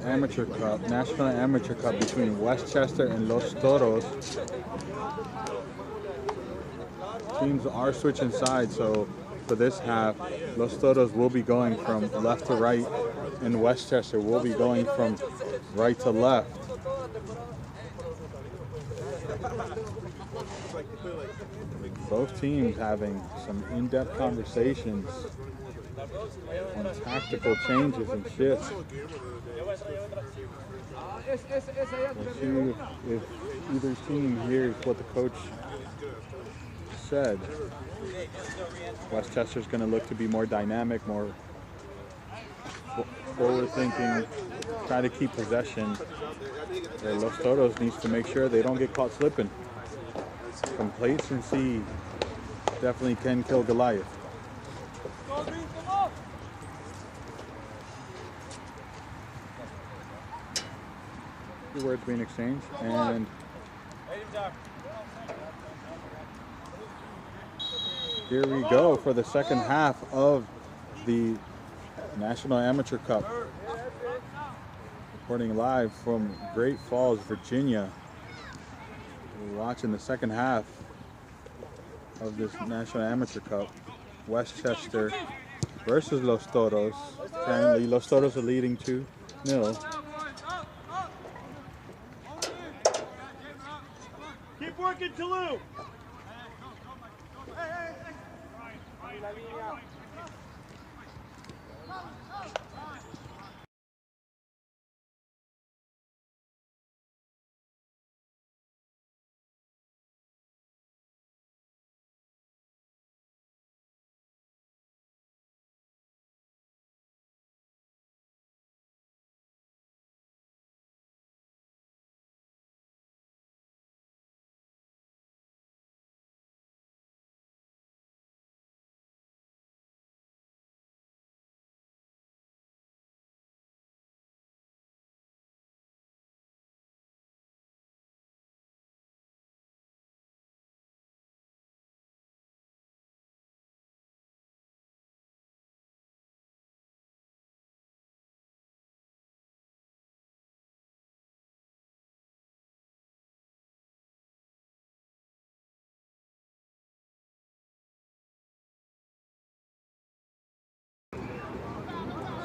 Amateur Cup, National Amateur Cup between Westchester and Los Toros. Teams are switching sides, so for this half, Los Toros will be going from left to right, and Westchester will be going from right to left. Both teams having some in-depth conversations on tactical changes and shifts. We'll see if either team hears what the coach said. Westchester's going to look to be more dynamic, more forward-thinking, try to keep possession. Where Los Toros needs to make sure they don't get caught slipping. Complacency definitely can kill Goliath. Few words being exchanged, and here we go for the second half of the National Amateur Cup. Reporting live from Great Falls, Virginia. We're watching the second half of this National Amateur Cup. Westchester versus Los Toros. Currently, Los Toros are leading 2-0. Keep working, Toulouse.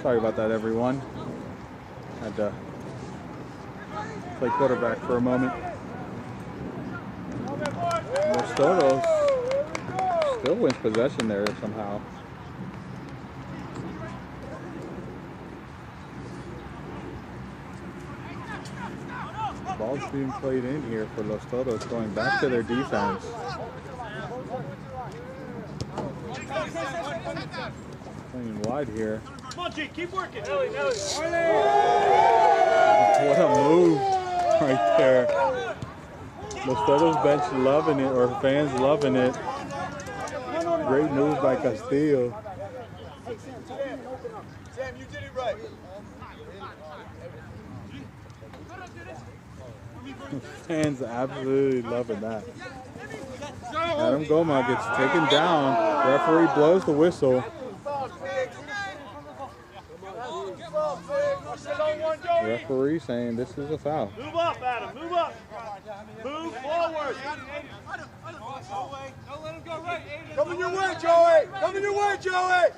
Sorry about that, everyone. Had to play quarterback for a moment. Los Toros still wins possession there somehow. Ball's being played in here for Los Toros, going back to their defense. Playing wide here. Come on, G, keep working. What a move right there. Los Toros bench loving it, or fans loving it. Great move by Castillo. Sam, you did it right. Fans absolutely loving that. Adam Goma gets taken down. Referee blows the whistle. Referee saying this is a foul. Move up, Adam. Move up. Move forward. Coming your way, Joey. Coming your way, Joey.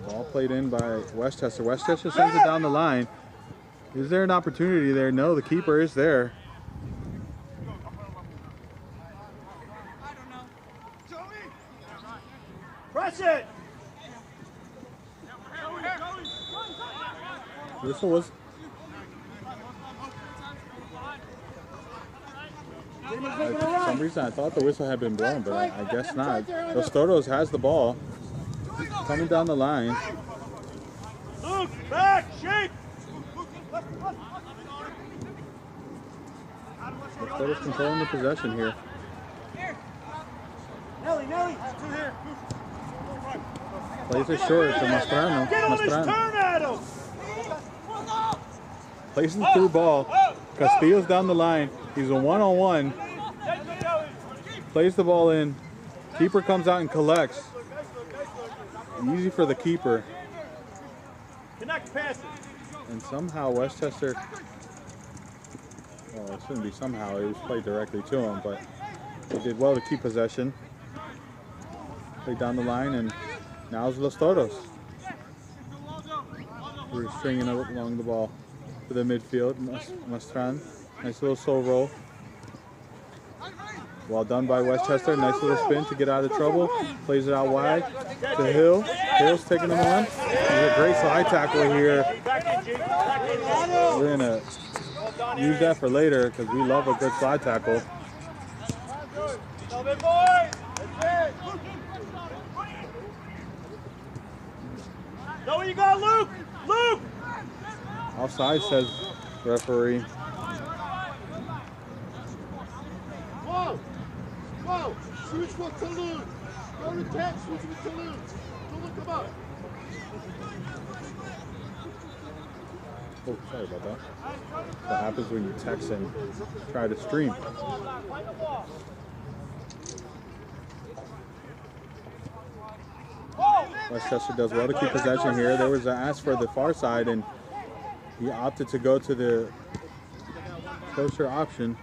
Ball played in by Westchester. Westchester sends it down the line. Is there an opportunity there? No, the keeper is there. Press it. Whistle was. For some reason, I thought the whistle had been blown, but I guess not. Los Toros has the ball. Coming down the line. Luke, back, shape. Los Toros controlling the possession here. Nelly, two here. Plays it short to Mastrano. Get on his turn, Adam. Plays the through ball. Castillo's down the line. He's a one-on-one. Plays the ball in. Keeper comes out and collects. Easy for the keeper. Connect passes. And somehow Westchester, well, it shouldn't be somehow, it was played directly to him, but they did well to keep possession. Played down the line, and now it's Los Toros. We're stringing up along the ball to the midfield. Mastran, nice little soul roll. Well done by Westchester. Nice little spin to get out of trouble. Plays it out wide to Hill. Hill's taking him on. There's a great slide tackle here. We're going to use that for later because we love a good slide tackle. Know where you got, Luke? Luke! Offside, says referee. Whoa! Whoa! Switch for Toulouse! Go to 10, switch with Toulouse! Toulouse, come up! Oh, sorry about that. What happens when you text and try to stream. Westchester does well to keep possession here. There was an ask for the far side, and he opted to go to the closer option.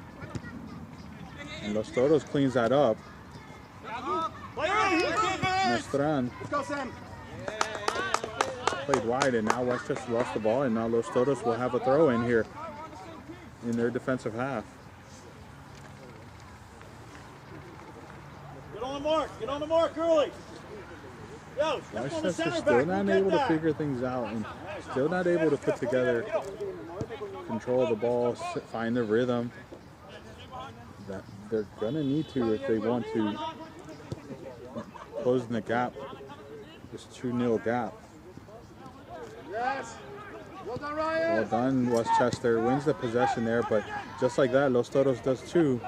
And Los Toros cleans that up. Mastran played wide, and now Westchester lost the ball, and now Los Toros will have a throw in here in their defensive half. Get on the mark! Get on the mark early! Yo, Westchester still not able to figure things out, and still not able to put together, control the ball, find the rhythm that they're gonna need to if they want to close the gap, this 2-0 gap. Yes. Well done, Ryan. Well done, Westchester wins the possession there, but just like that, Los Toros does too.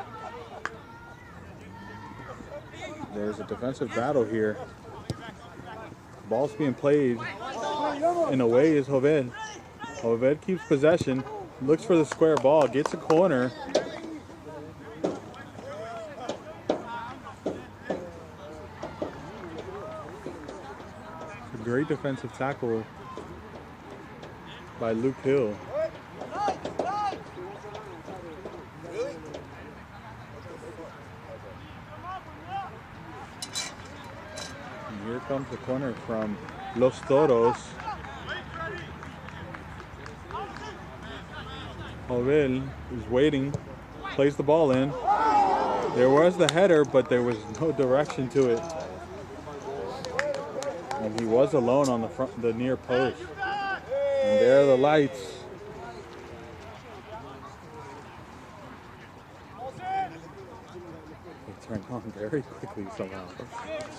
There's a defensive battle here. Ball's being played in a way is Hoved. Hoved keeps possession, looks for the square ball, gets a corner. A great defensive tackle by Luke Hill. And here comes the corner from Los Toros. Jovel is waiting, plays the ball in. There was the header, but there was no direction to it. And he was alone on the near post. And there are the lights. They turned on very quickly somehow.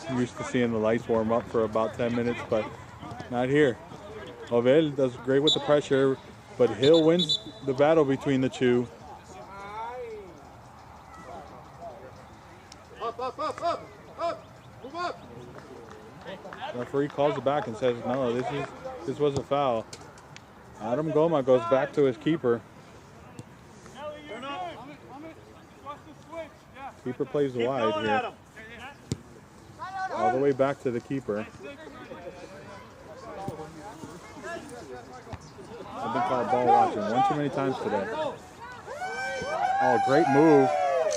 I'm used to seeing the lights warm up for about 10 minutes, but not here. Jovel does great with the pressure, but Hill wins the battle between the two. Up, up, up, up, up, move up. Referee calls it back and says, no, this was a foul. Adam Goma goes back to his keeper. Keeper plays wide here. All the way back to the keeper. I've been called ball watching one too many times today. Oh, great move.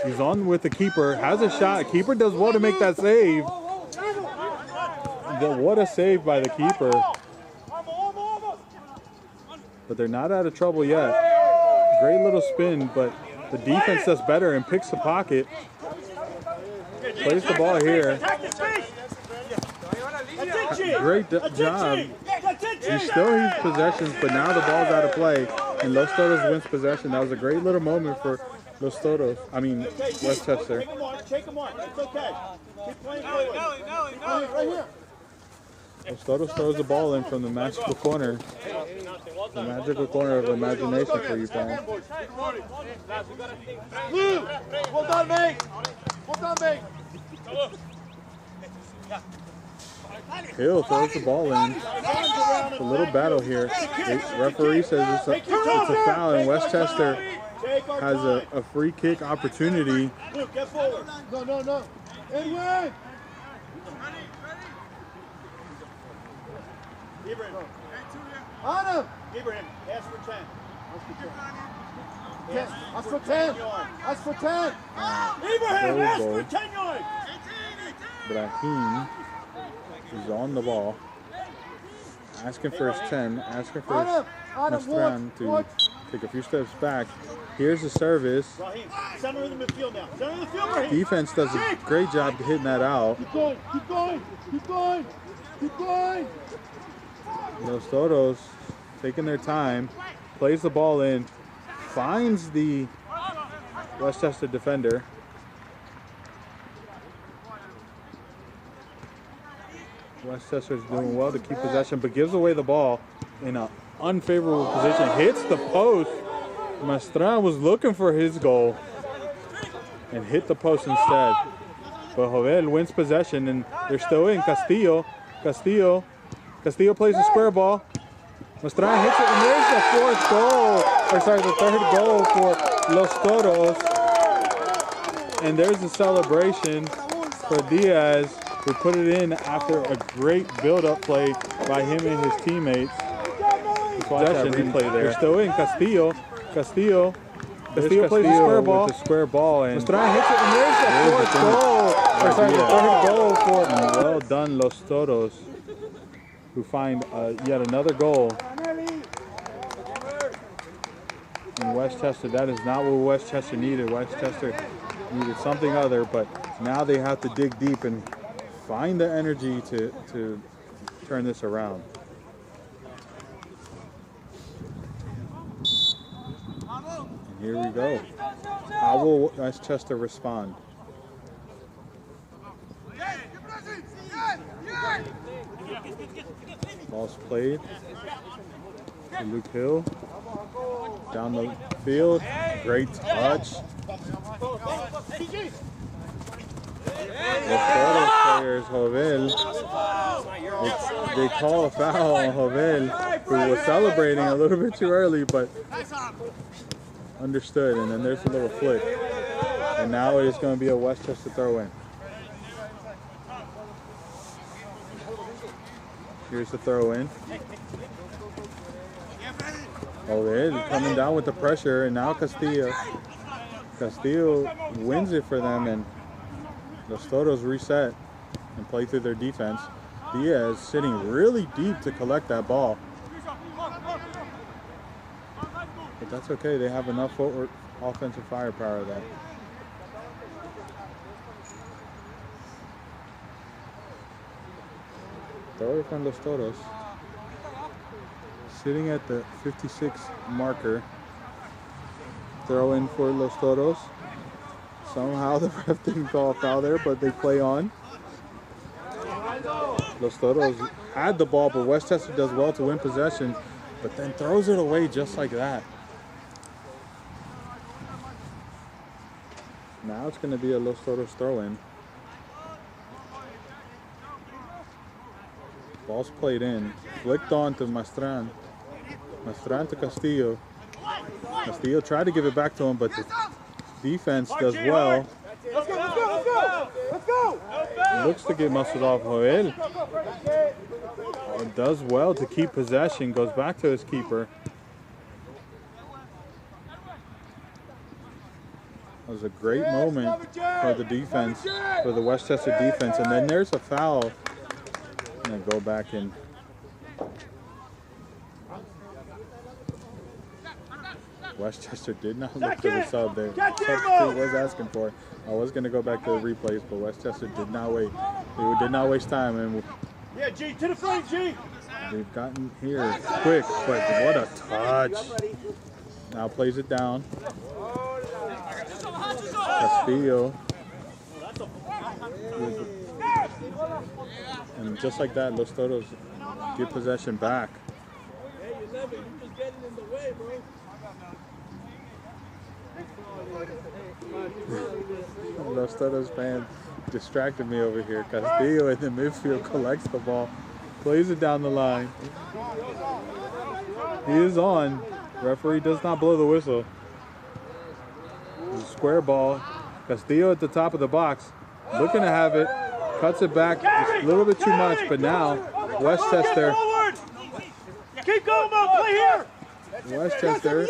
He's on with the keeper, has a shot. Keeper does well to make that save. What a save by the keeper. But they're not out of trouble yet. Great little spin, but the defense does better and picks the pocket. Plays the ball here. Great job. He still has possessions, but now the ball's out of play, and Los Toros wins possession. That was a great little moment for Los Toros. I mean, Westchester. Take him on. It's okay. Keep playing forward. Right here. Los Toros throws the ball in from the magical corner. The magical corner of imagination for you, fans. Blue! Well done, mate! Well done, mate! Hill throws the ball in. It's a little battle here. The referee says it's a foul, and Westchester has a free kick opportunity. Luke, get forward. No. Edwin! Ibrahim. On him! Ibrahim, ask for 10. Ask for 10. Ask for 10. Ibrahim, ask for 10 yards. Brahim is on the ball. Asking for his 10. Asking for his Mastran to take a few steps back. Here's the service. Brahim, center of the midfield now. Center of the field, Brahim. Defense does a great job hitting that out. Keep going. Los Toros taking their time, plays the ball in, finds the Westchester defender. Westchester's doing well to keep possession, but gives away the ball in an unfavorable position. Hits the post. Mastran was looking for his goal and hit the post instead. But Jovel wins possession, and they're still in. Castillo plays the square ball. Mastran hits it, and there's the the third goal for Los Toros. And there's the celebration for Diaz, who put it in after a great build-up play by him and his teammates. Watch that replay there. They're still in. Castillo plays the square ball. And Mastran hits it, and there's the fourth goal. The third goal for well done Los Toros, who find yet another goal. In Westchester, that is not what Westchester needed. Westchester needed something other, but now they have to dig deep and find the energy to turn this around. And here we go. How will Westchester respond? Ball's played. Luke Hill down the field. Great touch. The Toros players, Jovel, they call a foul on Jovel, who was celebrating a little bit too early, but understood. And then there's a little flick. And now it is going to be a Westchester throw-in. Here's the throw-in. Jovel coming down with the pressure, and now Castillo wins it for them, and Los Toros reset and play through their defense. Diaz sitting really deep to collect that ball. But that's okay, they have enough offensive firepower there. Throw it from Los Toros. Sitting at the 56 marker. Throw in for Los Toros. Somehow the ref didn't call a foul there, but they play on. Los Toros had the ball, but Westchester does well to win possession, but then throws it away just like that. Now it's going to be a Los Toros throw-in. Ball's played in, flicked on to Mastran. Mastran to Castillo. Castillo tried to give it back to him, but the defense does well. Let's go! Looks to get muscled off Joel. Does well to keep possession, goes back to his keeper. That was a great moment for the defense, for the Westchester defense. And then there's a foul. I'm going to go back and Westchester did not look for the sub there. Substitute was asking for it. I was going to go back to the replays, but Westchester did not wait. They did not waste time. And yeah, G, to the front, G. They've gotten here quick, but what a touch. Now plays it down. Castillo. And just like that, Los Toros get possession back. Los Toros fan distracted me over here. Castillo in the midfield collects the ball, plays it down the line. He is on. Referee does not blow the whistle. square ball. Castillo at the top of the box, looking to have it, cuts it back just a little bit too much, but now Westchester. Keep going, Mo, play here! Westchester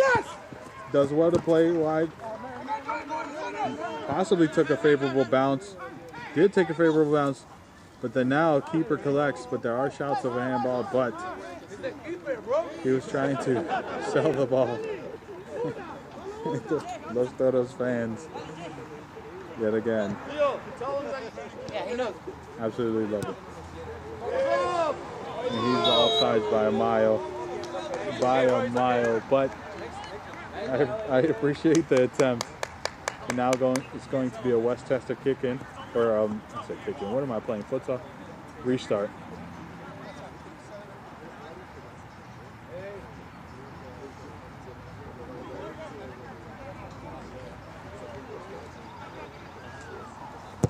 does well to play wide. Possibly took a favorable bounce. Did take a favorable bounce, but then now keeper collects, but there are shouts of a handball, but he was trying to sell the ball. Los Toros fans, yet again. Yeah, he knows. Absolutely love it. And he's offsides by a mile. But I appreciate the attempt. And now it's going to be a Westchester kick-in, or I said kick-in. What am I playing? Futsal? Restart.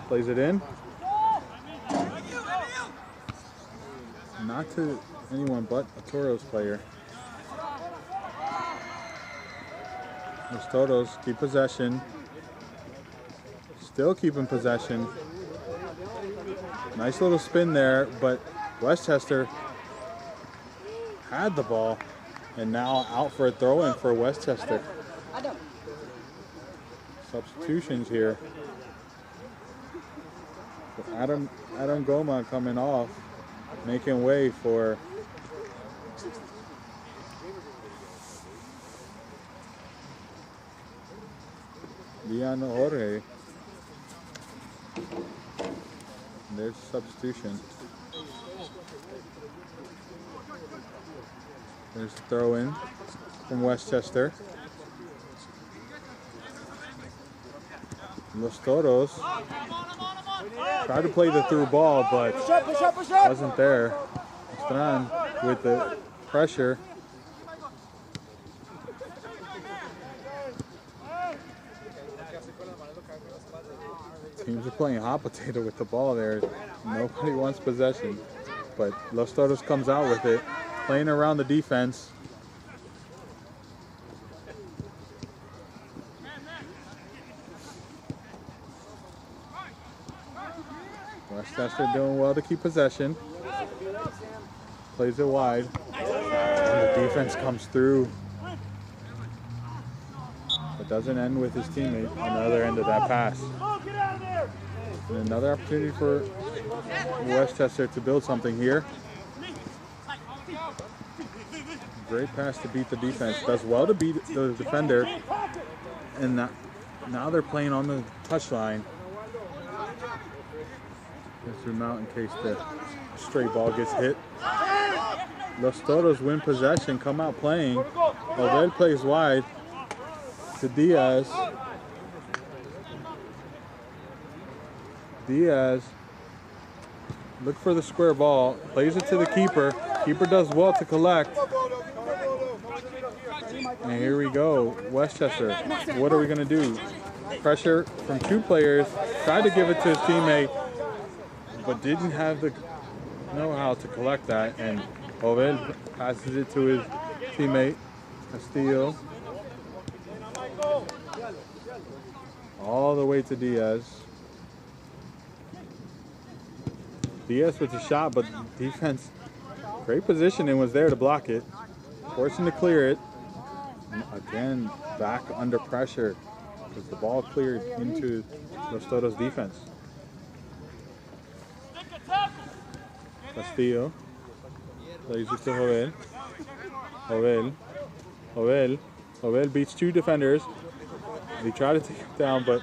Plays it in. Not to anyone but a Toros player. Los Toros keep possession. Still keeping possession. Nice little spin there, but Westchester had the ball and now out for a throw-in for Westchester. Substitutions here. With Adam Goma coming off, making way for Leon Jorge. There's a substitution. There's a throw in from Westchester. Los Toros tried to play the through ball, but wasn't there. Estran with the pressure. Teams are playing hot potato with the ball there. Nobody wants possession, but Los Toros comes out with it, playing around the defense. Westchester doing well to keep possession. Plays it wide. And the defense comes through. But doesn't end with his teammate on the other end of that pass. And another opportunity for Westchester to build something here. Great pass to beat the defense. Does well to beat the defender. And now they're playing on the touchline. Zoom out in case the straight ball gets hit. Los Toros win possession, come out playing. Obed plays wide to Diaz. Diaz, look for the square ball, plays it to the keeper. Keeper does well to collect. And here we go, Westchester. What are we gonna do? Pressure from two players, tried to give it to his teammate, but didn't have the know-how to collect that. And Obed passes it to his teammate, Castillo. All the way to Diaz. Diaz with a shot, but defense, great positioning was there to block it. Forcing to clear it. And again, back under pressure because the ball cleared into Los Toros defense. Castillo plays it to Jovel. Jovel beats two defenders. He tried to take him down, but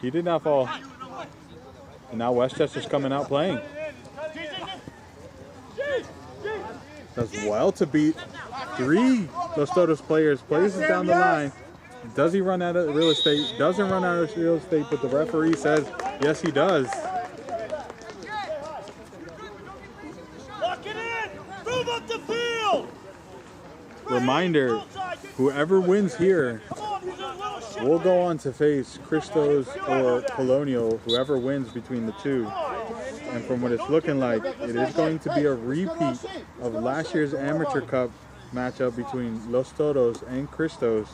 he did not fall. And now Westchester's coming out playing. Does well to beat three Los Toros players. Plays it down the line. Does he run out of real estate? Doesn't run out of real estate, but the referee says yes, he does. Lock it in! Move up the field! Reminder, whoever wins here will go on to face Christos or Colonial, whoever wins between the two. And from what it's looking like, it is going to be a repeat of last year's Amateur Cup matchup between Los Toros and Christos.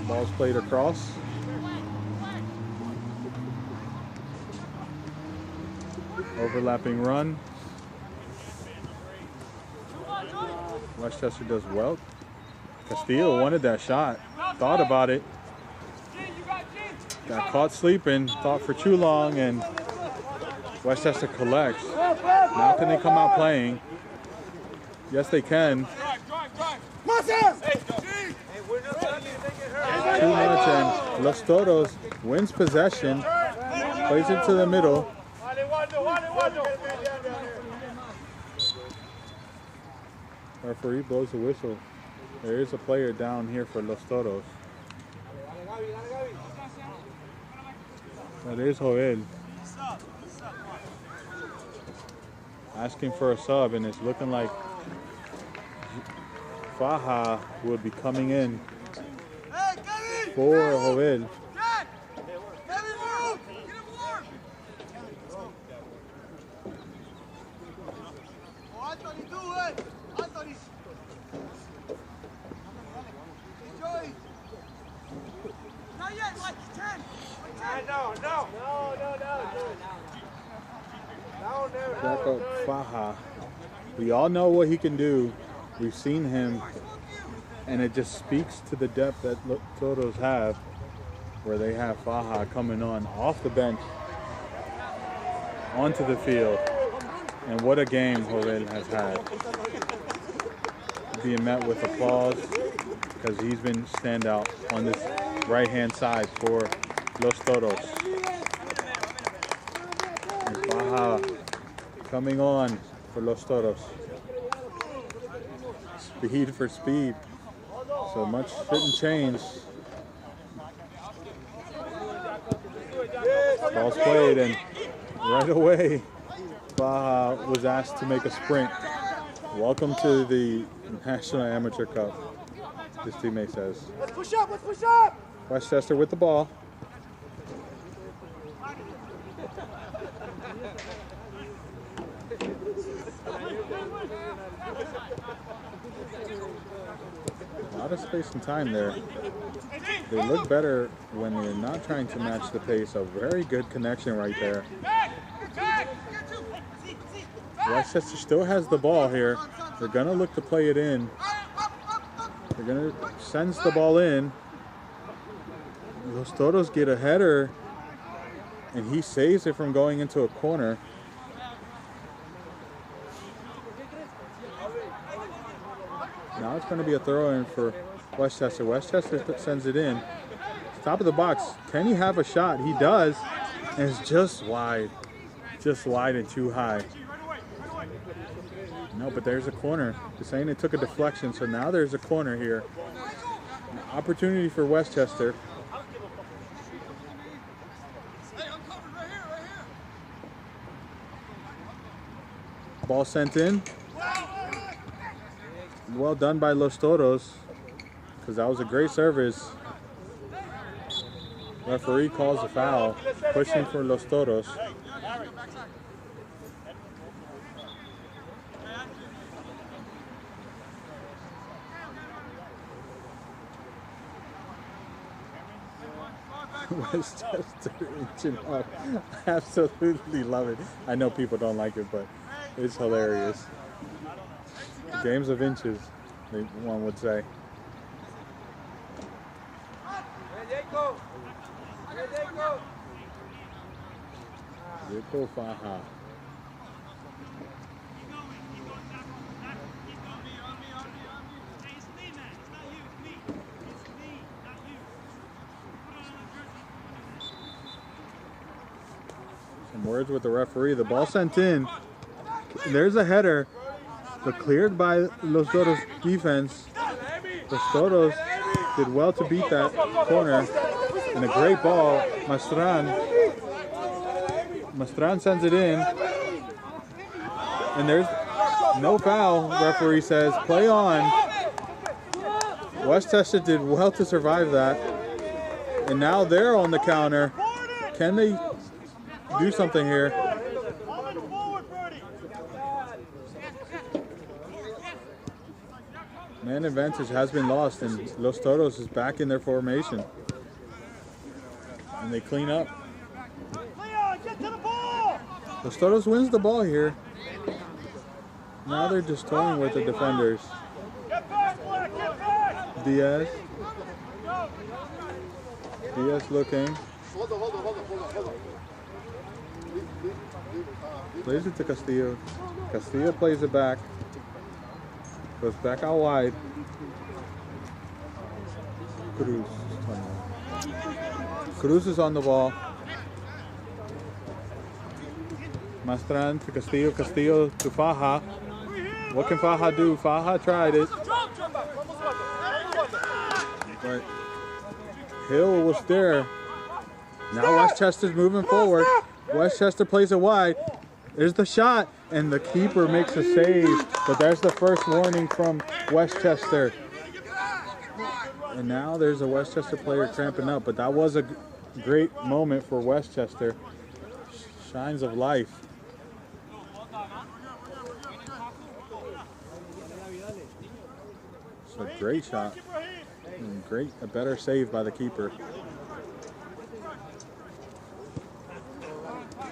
Ball's played across. Overlapping run. Westchester does well. Castillo wanted that shot. Thought about it. Got caught sleeping. Thought for too long, and Westchester collects. Now can they come out playing? Yes, they can. Too much, and Los Toros wins possession. Plays it to the middle. Referee blows the whistle. There is a player down here for Los Toros. That is Joel. Asking for a sub, and it's looking like Faja will be coming in for Joel. Back up Faja. We all know what he can do. We've seen him, and it just speaks to the depth that Toros have, where they have Faja coming on off the bench onto the field. And what a game Joel has had. Being met with applause because he's been standout on this right-hand side for Los Toros. And Faja coming on for Los Toros. Speed for speed. So much shouldn't change. Ball's played, and right away Faja was asked to make a sprint. Welcome to the National Amateur Cup, his teammate says. Let's push up, let's push up! Westchester with the ball. A lot of space and time there. They look better when they're not trying to match the pace. A very good connection right there. Westchester still has the ball here. They're going to look to play it in. They're going to send the ball in. Los Toros get a header, and he saves it from going into a corner. Now it's going to be a throw-in for Westchester. Westchester sends it in. Top of the box. Can he have a shot? He does. And it's just wide. Just wide and too high. No, but there's a corner. Just saying it took a deflection, so now there's a corner here. An opportunity for Westchester. Ball sent in. Well done by Los Toros, because that was a great service. Referee calls a foul, pushing for Los Toros. Westchester inching up. I absolutely love it. I know people don't like it, but it's hilarious. Games of inches, one would say. Diego Faja. Some words with the referee. The ball sent in. There's a header, but cleared by Los Toros defense. Los Toros did well to beat that corner. And a great ball. Mastran sends it in. And there's no foul, referee says. Play on. Westchester did well to survive that. And now they're on the counter. Can they do something here? Man man advantage has been lost, and Los Toros is back in their formation. And they clean up. Leon, get to the ball! Los Toros wins the ball here. Now they're just toying with the defenders. Get back, Black, get back! Diaz. Diaz looking. Hold on. Plays it to Castillo. Castillo plays it back. Goes back out wide. Cruz. Cruz is on the ball. Mastran to Castillo. Castillo to Faja. What can Faja do? Faja tried it. But Hill was there. Now Westchester's moving forward. Westchester plays it wide. There's the shot, and the keeper makes a save. But there's the first warning from Westchester. And now there's a Westchester player cramping up. But that was a great moment for Westchester. Shines of life. It's a great shot. And a better save by the keeper.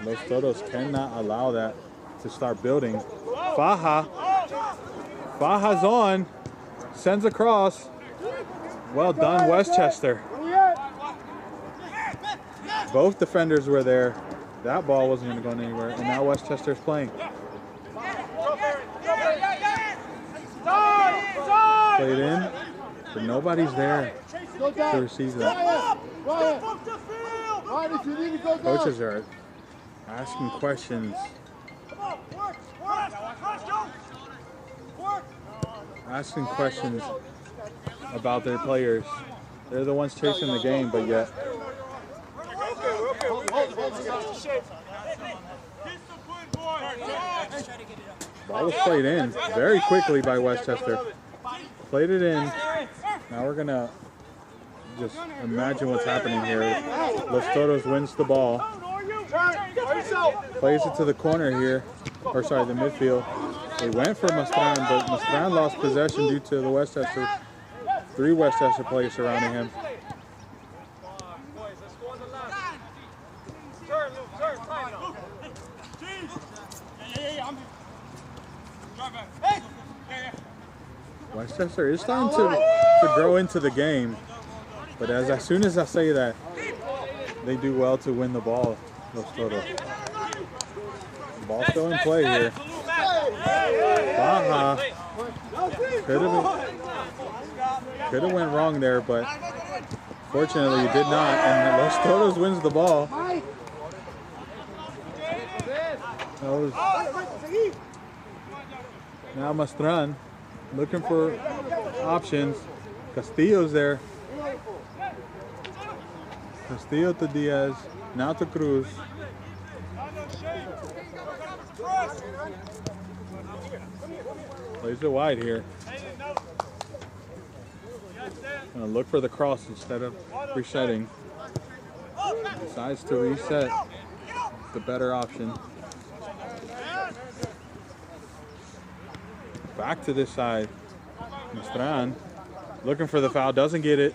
Los Toros cannot allow that to start building. Faja. Faja's on. Sends across. Well done, Westchester. Both defenders were there. That ball wasn't going to go anywhere. And now Westchester's playing. Played in, but nobody's there to receive that. Coaches are asking questions. Asking questions about their players. They're the ones chasing the game, but yet. Ball was played in very quickly by Westchester. Played it in. Now we're gonna just imagine what's happening here. Los Toros wins the ball. Plays it to the corner here, or sorry, the midfield. They went for Mastran, but Mastran lost possession due to the three Westchester players surrounding him. Westchester is starting to grow into the game, but as soon as I say that, they do well to win the ball. Los Toros. Ball still in play here. Baja could have went wrong there, but fortunately it did not. And Los Toros wins the ball. Now Mastran looking for options. Castillo's there. Castillo to Diaz. Now to Cruz. Plays it wide here. Gonna look for the cross instead of resetting. Decides to reset. The better option. Back to this side. Mastran looking for the foul, doesn't get it.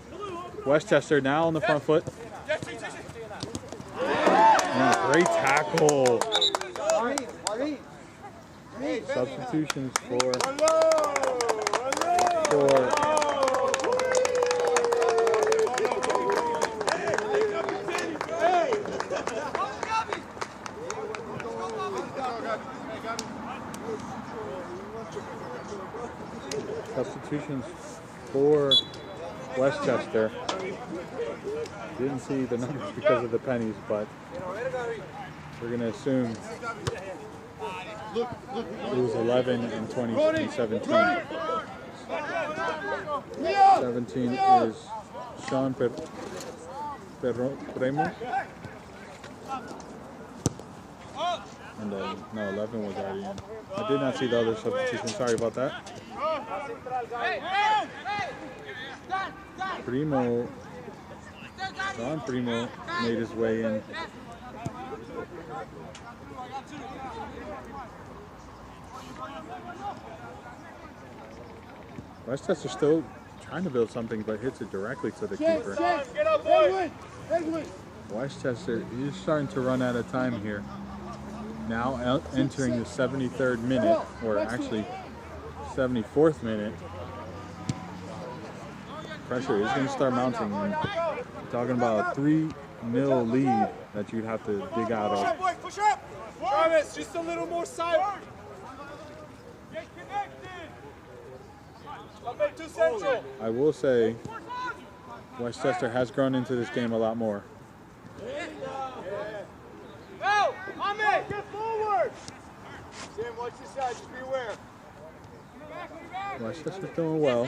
Westchester now on the front foot. And a great tackle. Substitutions for Westchester. Didn't see the numbers because of the pennies, but we're going to assume it was 11 and 20 and 17. 17 is Sean Premo. And no, 11 was already in. I did not see the other substitution. Sorry about that. Sean Premo made his way in. Westchester's still trying to build something, but hits it directly to the keeper. Get up, boys! Westchester is starting to run out of time here. Now entering the 73rd minute, or actually 74th minute. Pressure is going to start mounting. And talking about a 3-0 lead that you'd have to dig out of. Push up! Travis, just a little more side. Get connected! Too central. I will say Westchester has grown into this game a lot more. Go! Ahmed! Get forward! Sam, watch this side, just be aware. Westchester's doing well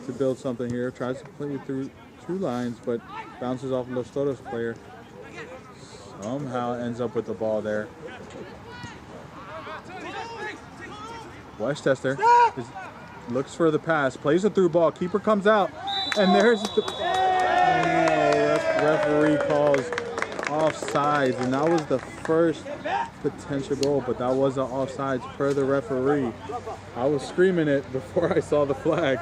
to build something here. Tries to play through 2 lines, but bounces off Los Toros player. Somehow ends up with the ball there. Westchester looks for the pass, plays a through ball. Keeper comes out, and there's the referee calls offsides, and that was the first potential goal, but that wasn't offsides per the referee. I was screaming it before I saw the flag.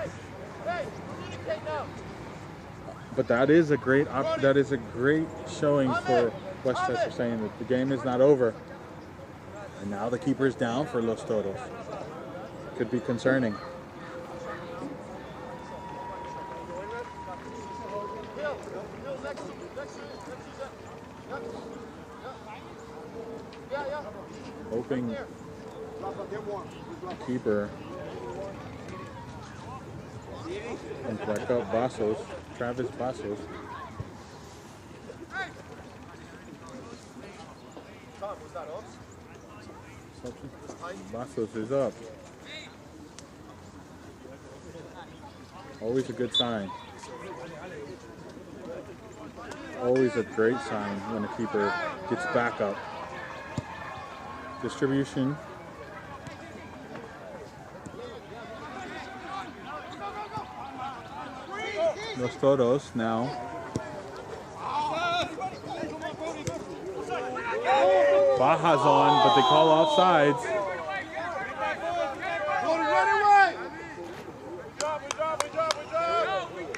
But that is a great showing for Westchester, saying that the game is not over. And now the keeper is down for Los Toros. Could be concerning. Hoping the keeper and back up Travis Bassos. Bassos is up. Always a good sign. Always a great sign when a keeper gets back up. Distribution. Los Toros now. Baja's on, but they call offsides.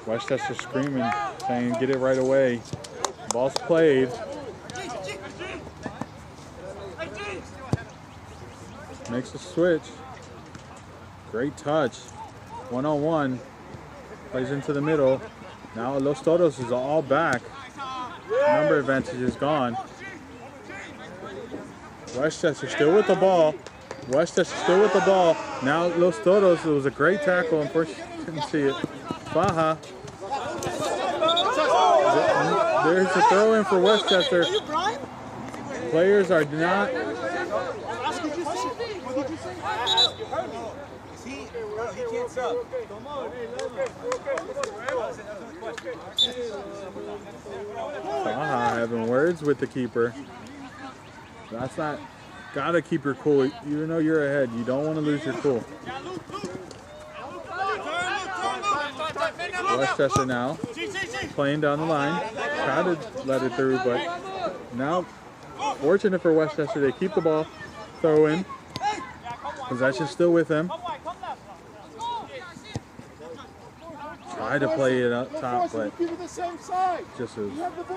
Westchester screaming, saying get it right away. Ball's played. Makes a switch. Great touch. 1-on-1. Plays into the middle. Now Los Toros is all back. Number advantage is gone. Westchester still with the ball. Westchester still with the ball. Now Los Toros, it was a great tackle. Unfortunately, couldn't see it. Baja. There's a throw in for Westchester. Players are not. Baja having words with the keeper. That's not. Gotta keep your cool. Even though you're ahead, you don't want to lose your cool. Westchester now playing down the line. Tried to let it through, but now, fortunate for Westchester, they keep the ball. Throw in. Possession still with them. Try to play it up top, but just was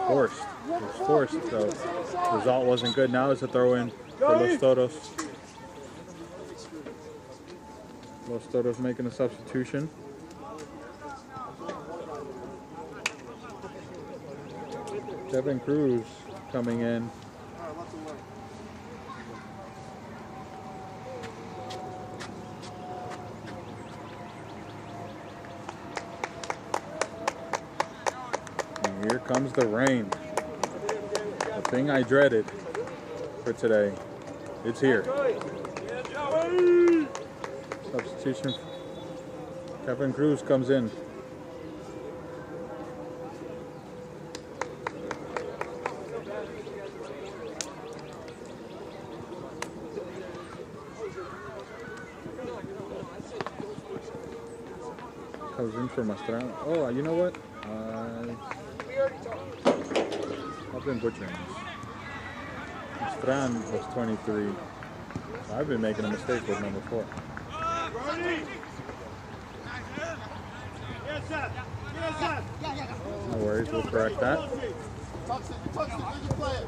forced. It was forced, so the result wasn't good. Now it's a throw in for Los Toros. Los Toros making a substitution. Kevin Cruz coming in. And here comes the rain. The thing I dreaded for today. It's here. Substitution. Kevin Cruz comes in. Comes in for Mastrano. Oh, you know what? I've been butchering this. Mastran was 23. I've been making a mistake with number 4. No worries, we'll correct that. Touch it, you can play it.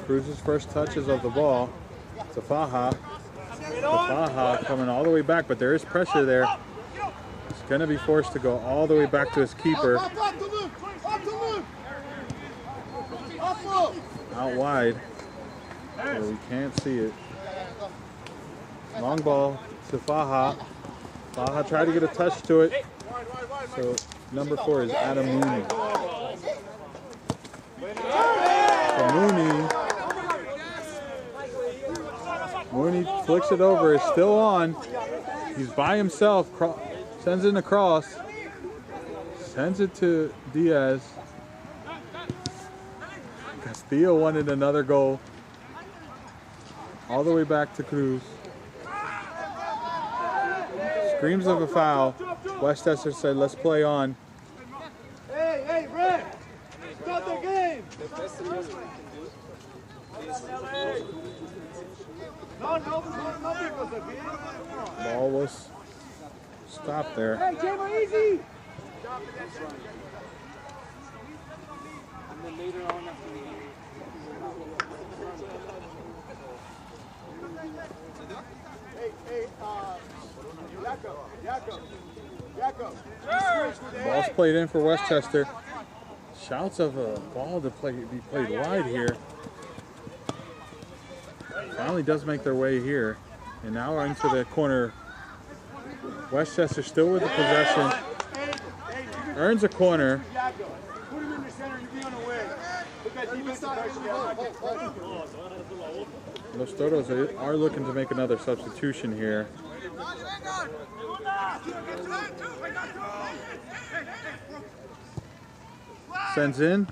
Cruz's first touches of the ball. Tafaha. Tafaha coming all the way back, but there is pressure there. He's going to be forced to go all the way back to his keeper. Out wide, where we can't see it. Long ball to Faha. Faha tried to get a touch to it. So number 4 is Adam Mooney. So Mooney flicks it over, is still on. He's by himself, sends it across, sends it to Diaz. Castillo wanted another goal. All the way back to Cruz. Screams of a foul. Westchester said, let's play on. Hey, Red! Start the game! Ball was stopped there. Hey, Jamo, easy! And then later on after Ball's played in for Westchester. Shouts of a ball to be played wide here. Finally does make their way here. And now we're into the corner. Westchester still with the possession. Earns a corner. Put him in the center and be on the way. Put that defensive pressure. Los Toros are looking to make another substitution here. Sends in.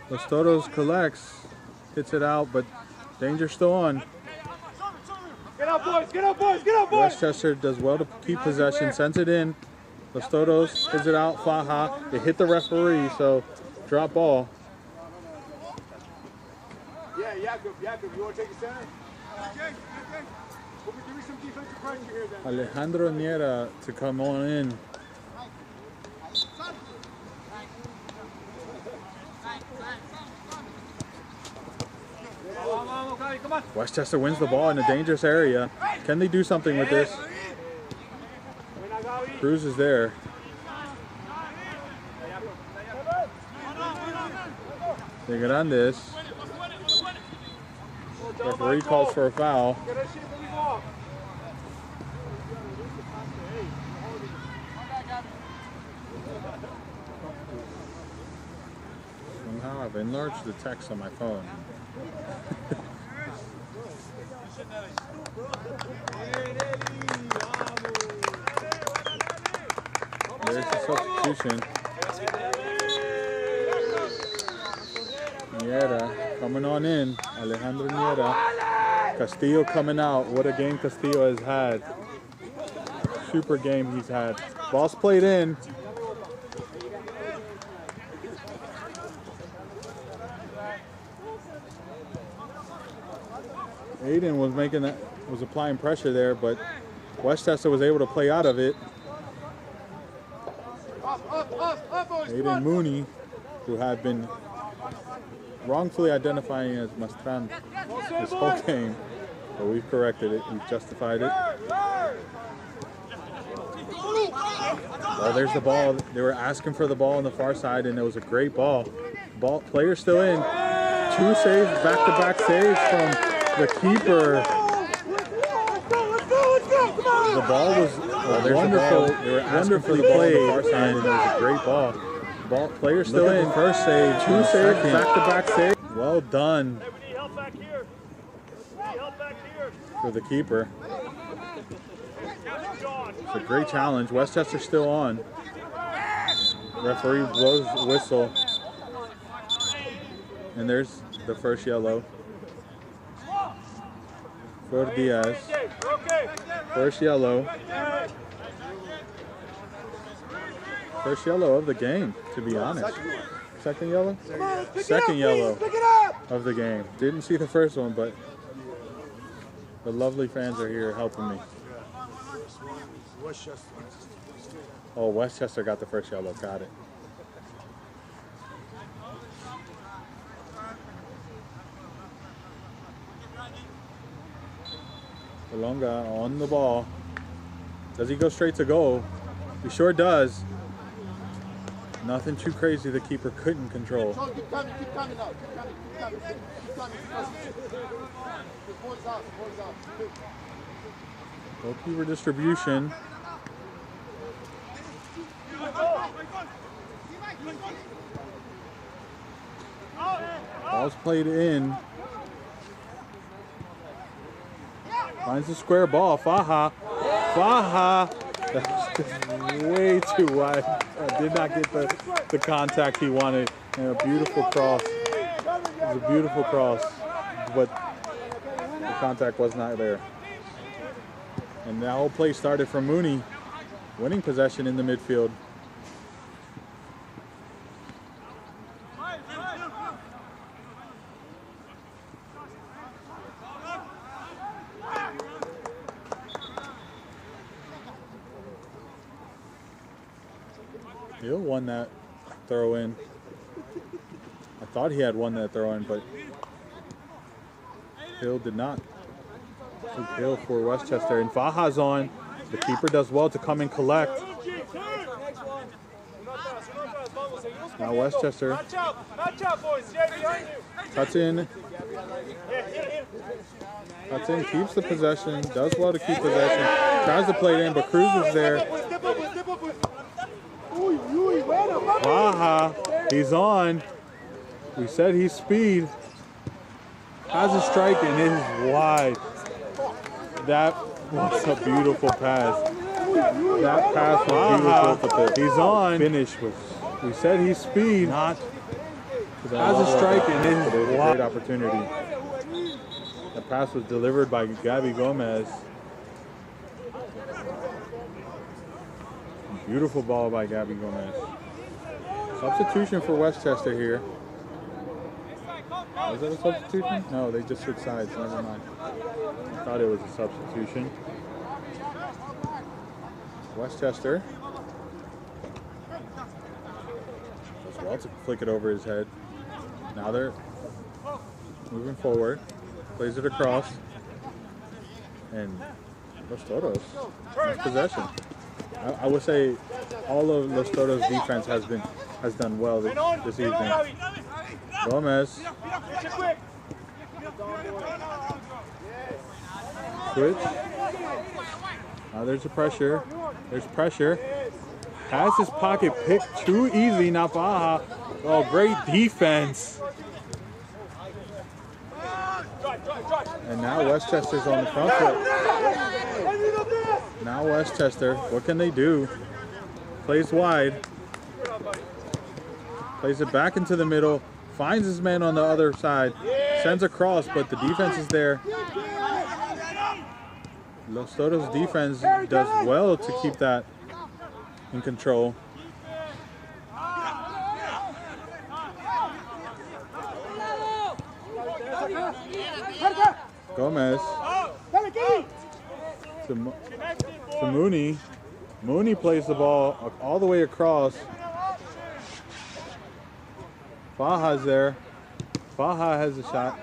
Los Toros collects. Hits it out, but danger still on. Get up, boys! Get up, boys! Get up, boys! Westchester does well to keep possession. Sends it in. Los Toros hits it out. Faha. It hit the referee, so drop ball. Yeah, Jacob, you want to take a center? Okay. Give me some defensive pressure here then. Alejandro Niera to come on in. Come on. Westchester wins the ball in a dangerous area. Can they do something with this? Cruz is there. De Grandes. Referee calls for a foul. Somehow I've enlarged the text on my phone. There's the substitution. Niera coming on in. Alejandro Niera. Castillo coming out. What a game Castillo has had. Super game he's had. Ball's played in. Aiden was applying pressure there, but Westchester was able to play out of it. Aiden Mooney, who had been wrongfully identifying as Mastran this whole game, but we've corrected it, we've justified it. Well, there's the ball. They were asking for the ball on the far side, and it was a great ball. Player still in. 2 saves, back-to-back saves from the keeper. The ball was wonderful. They were asking for the play, and it was a great ball. Player still in. First save, 2 saves, back-to-back save. Well done for the keeper. It's a great challenge. Westchester still on. Referee blows the whistle. And there's the first yellow for Diaz. First yellow. First yellow of the game, to be honest. Second yellow? Second yellow of the game. Didn't see the first one, but the lovely fans are here helping me. Oh, Westchester got the first yellow. Got it. Kalunga on the ball. Does he go straight to goal? He sure does. Nothing too crazy the keeper couldn't control. Keep coming now. Keep coming. Boys out. Goalkeeper distribution. Ball's played in. Finds the square ball. Faha. That's just way too wide. Did not get the contact he wanted. And a beautiful cross. It was a beautiful cross, but the contact was not there. And that whole play started from Mooney, winning possession in the midfield. Hill won that throw in. I thought he had won that throw in, but Hill did not. Hill for Westchester, and Faja's on. The keeper does well to come and collect. Now Westchester cuts in, keeps the possession, does well to keep possession, tries to play it in, but Cruz is there. Faja, he's on. We said he's speed. Has a strike and it is wide. That was a beautiful pass. That pass was beautiful. He's on. Finish was. We said he's speed. Not. Has a strike and it is wide. Great opportunity. The pass was delivered by Gabby Gomez. Beautiful ball by Gabby Gomez. Substitution for Westchester here. Was that a substitution? No, they just switched sides. Never mind. I thought it was a substitution. Westchester. Does well to flick it over his head. Now they're moving forward. Plays it across. And Los Toros has possession. I would say all of Los Toros' defense has done well this evening. Gomez. Switch. Now there's a pressure. There's pressure. Has his pocket picked too easy. Now Faja. Oh, great defense. And now Westchester's on the front foot. Now Westchester, what can they do? Plays wide. Plays it back into the middle. Finds his man on the other side. Sends across, but the defense is there. Los Toros' defense does well to keep that in control. Gomez to Mooney. Mooney plays the ball all the way across. Faja's there. Faja has a shot.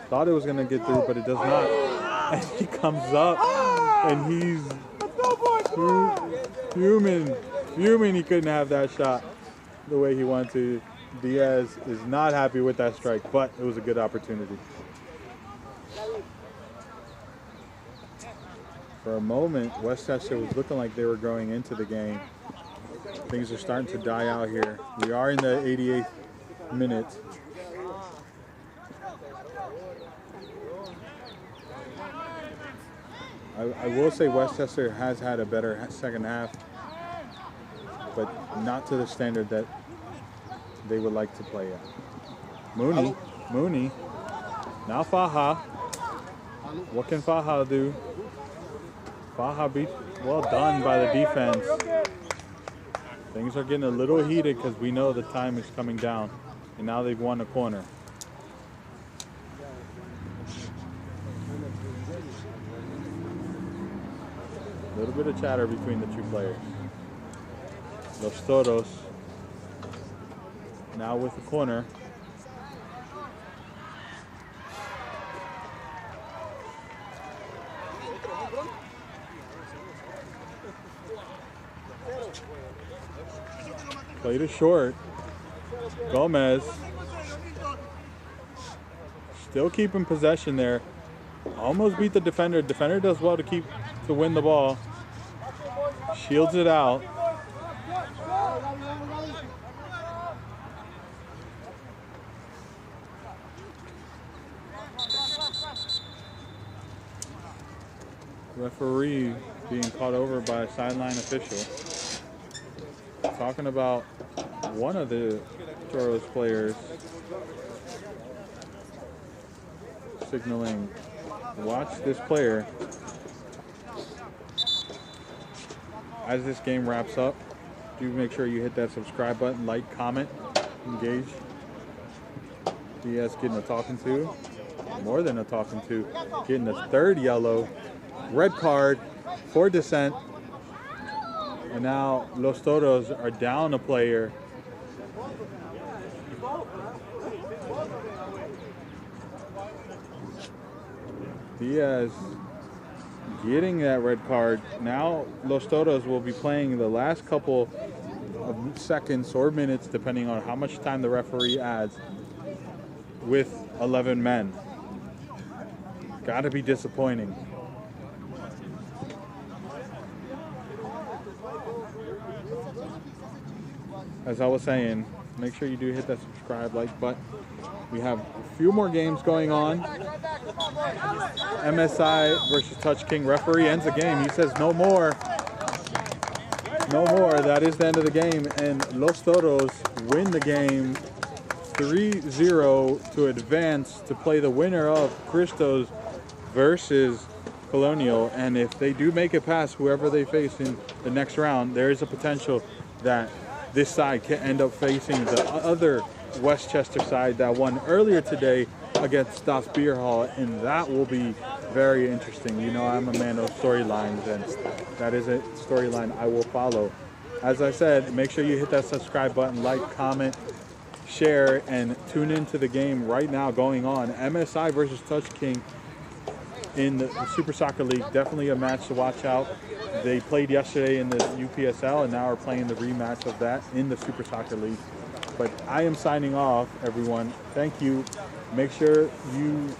Thought it was going to get through, but it does not. And he comes up, and he's fuming he couldn't have that shot the way he wanted to. Diaz is not happy with that strike, but it was a good opportunity. For a moment, Westchester was looking like they were going into the game. Things are starting to die out here. We are in the 88th minute. I will say Westchester has had a better second half, but not to the standard that they would like to play at. Mooney. Now Faja. What can Faja do? Faja beat, well done by the defense. Things are getting a little heated because we know the time is coming down, and now they've won a corner. A little bit of chatter between the two players. Los Toros now with the corner. Played it short. Gomez still keeping possession there. Almost beat the defender. Defender does well to win the ball. Shields it out. Referee being caught over by a sideline official. Talking about one of the Toros players signaling, watch this player. As this game wraps up, do make sure you hit that subscribe button, like, comment, engage. Diaz getting a talking to, more than a talking to, getting the third yellow, red card for dissent. And now Los Toros are down a player. Diaz getting that red card. Now Los Toros will be playing the last couple of seconds or minutes, depending on how much time the referee adds, with 11 men. Gotta be disappointing. As I was saying, make sure you do hit that subscribe, like button. We have a few more games going on. MSI versus Touch King. Referee ends the game. He says no more. No more. That is the end of the game. And Los Toros win the game 3-0 to advance to play the winner of Cristos versus Colonial. And if they do make it past whoever they face in the next round, there is a potential that this side can end up facing the other Westchester side that won earlier today against Das Beer Hall, and that will be very interesting. You know, I'm a man of storylines, and that is a storyline I will follow. As I said, make sure you hit that subscribe button, like, comment, share, and tune into the game right now going on. MSI versus Touch King in the Super Soccer League. Definitely a match to watch out. They played yesterday in the UPSL and now are playing the rematch of that in the Super Soccer League. But I am signing off, everyone. Thank you. Make sure you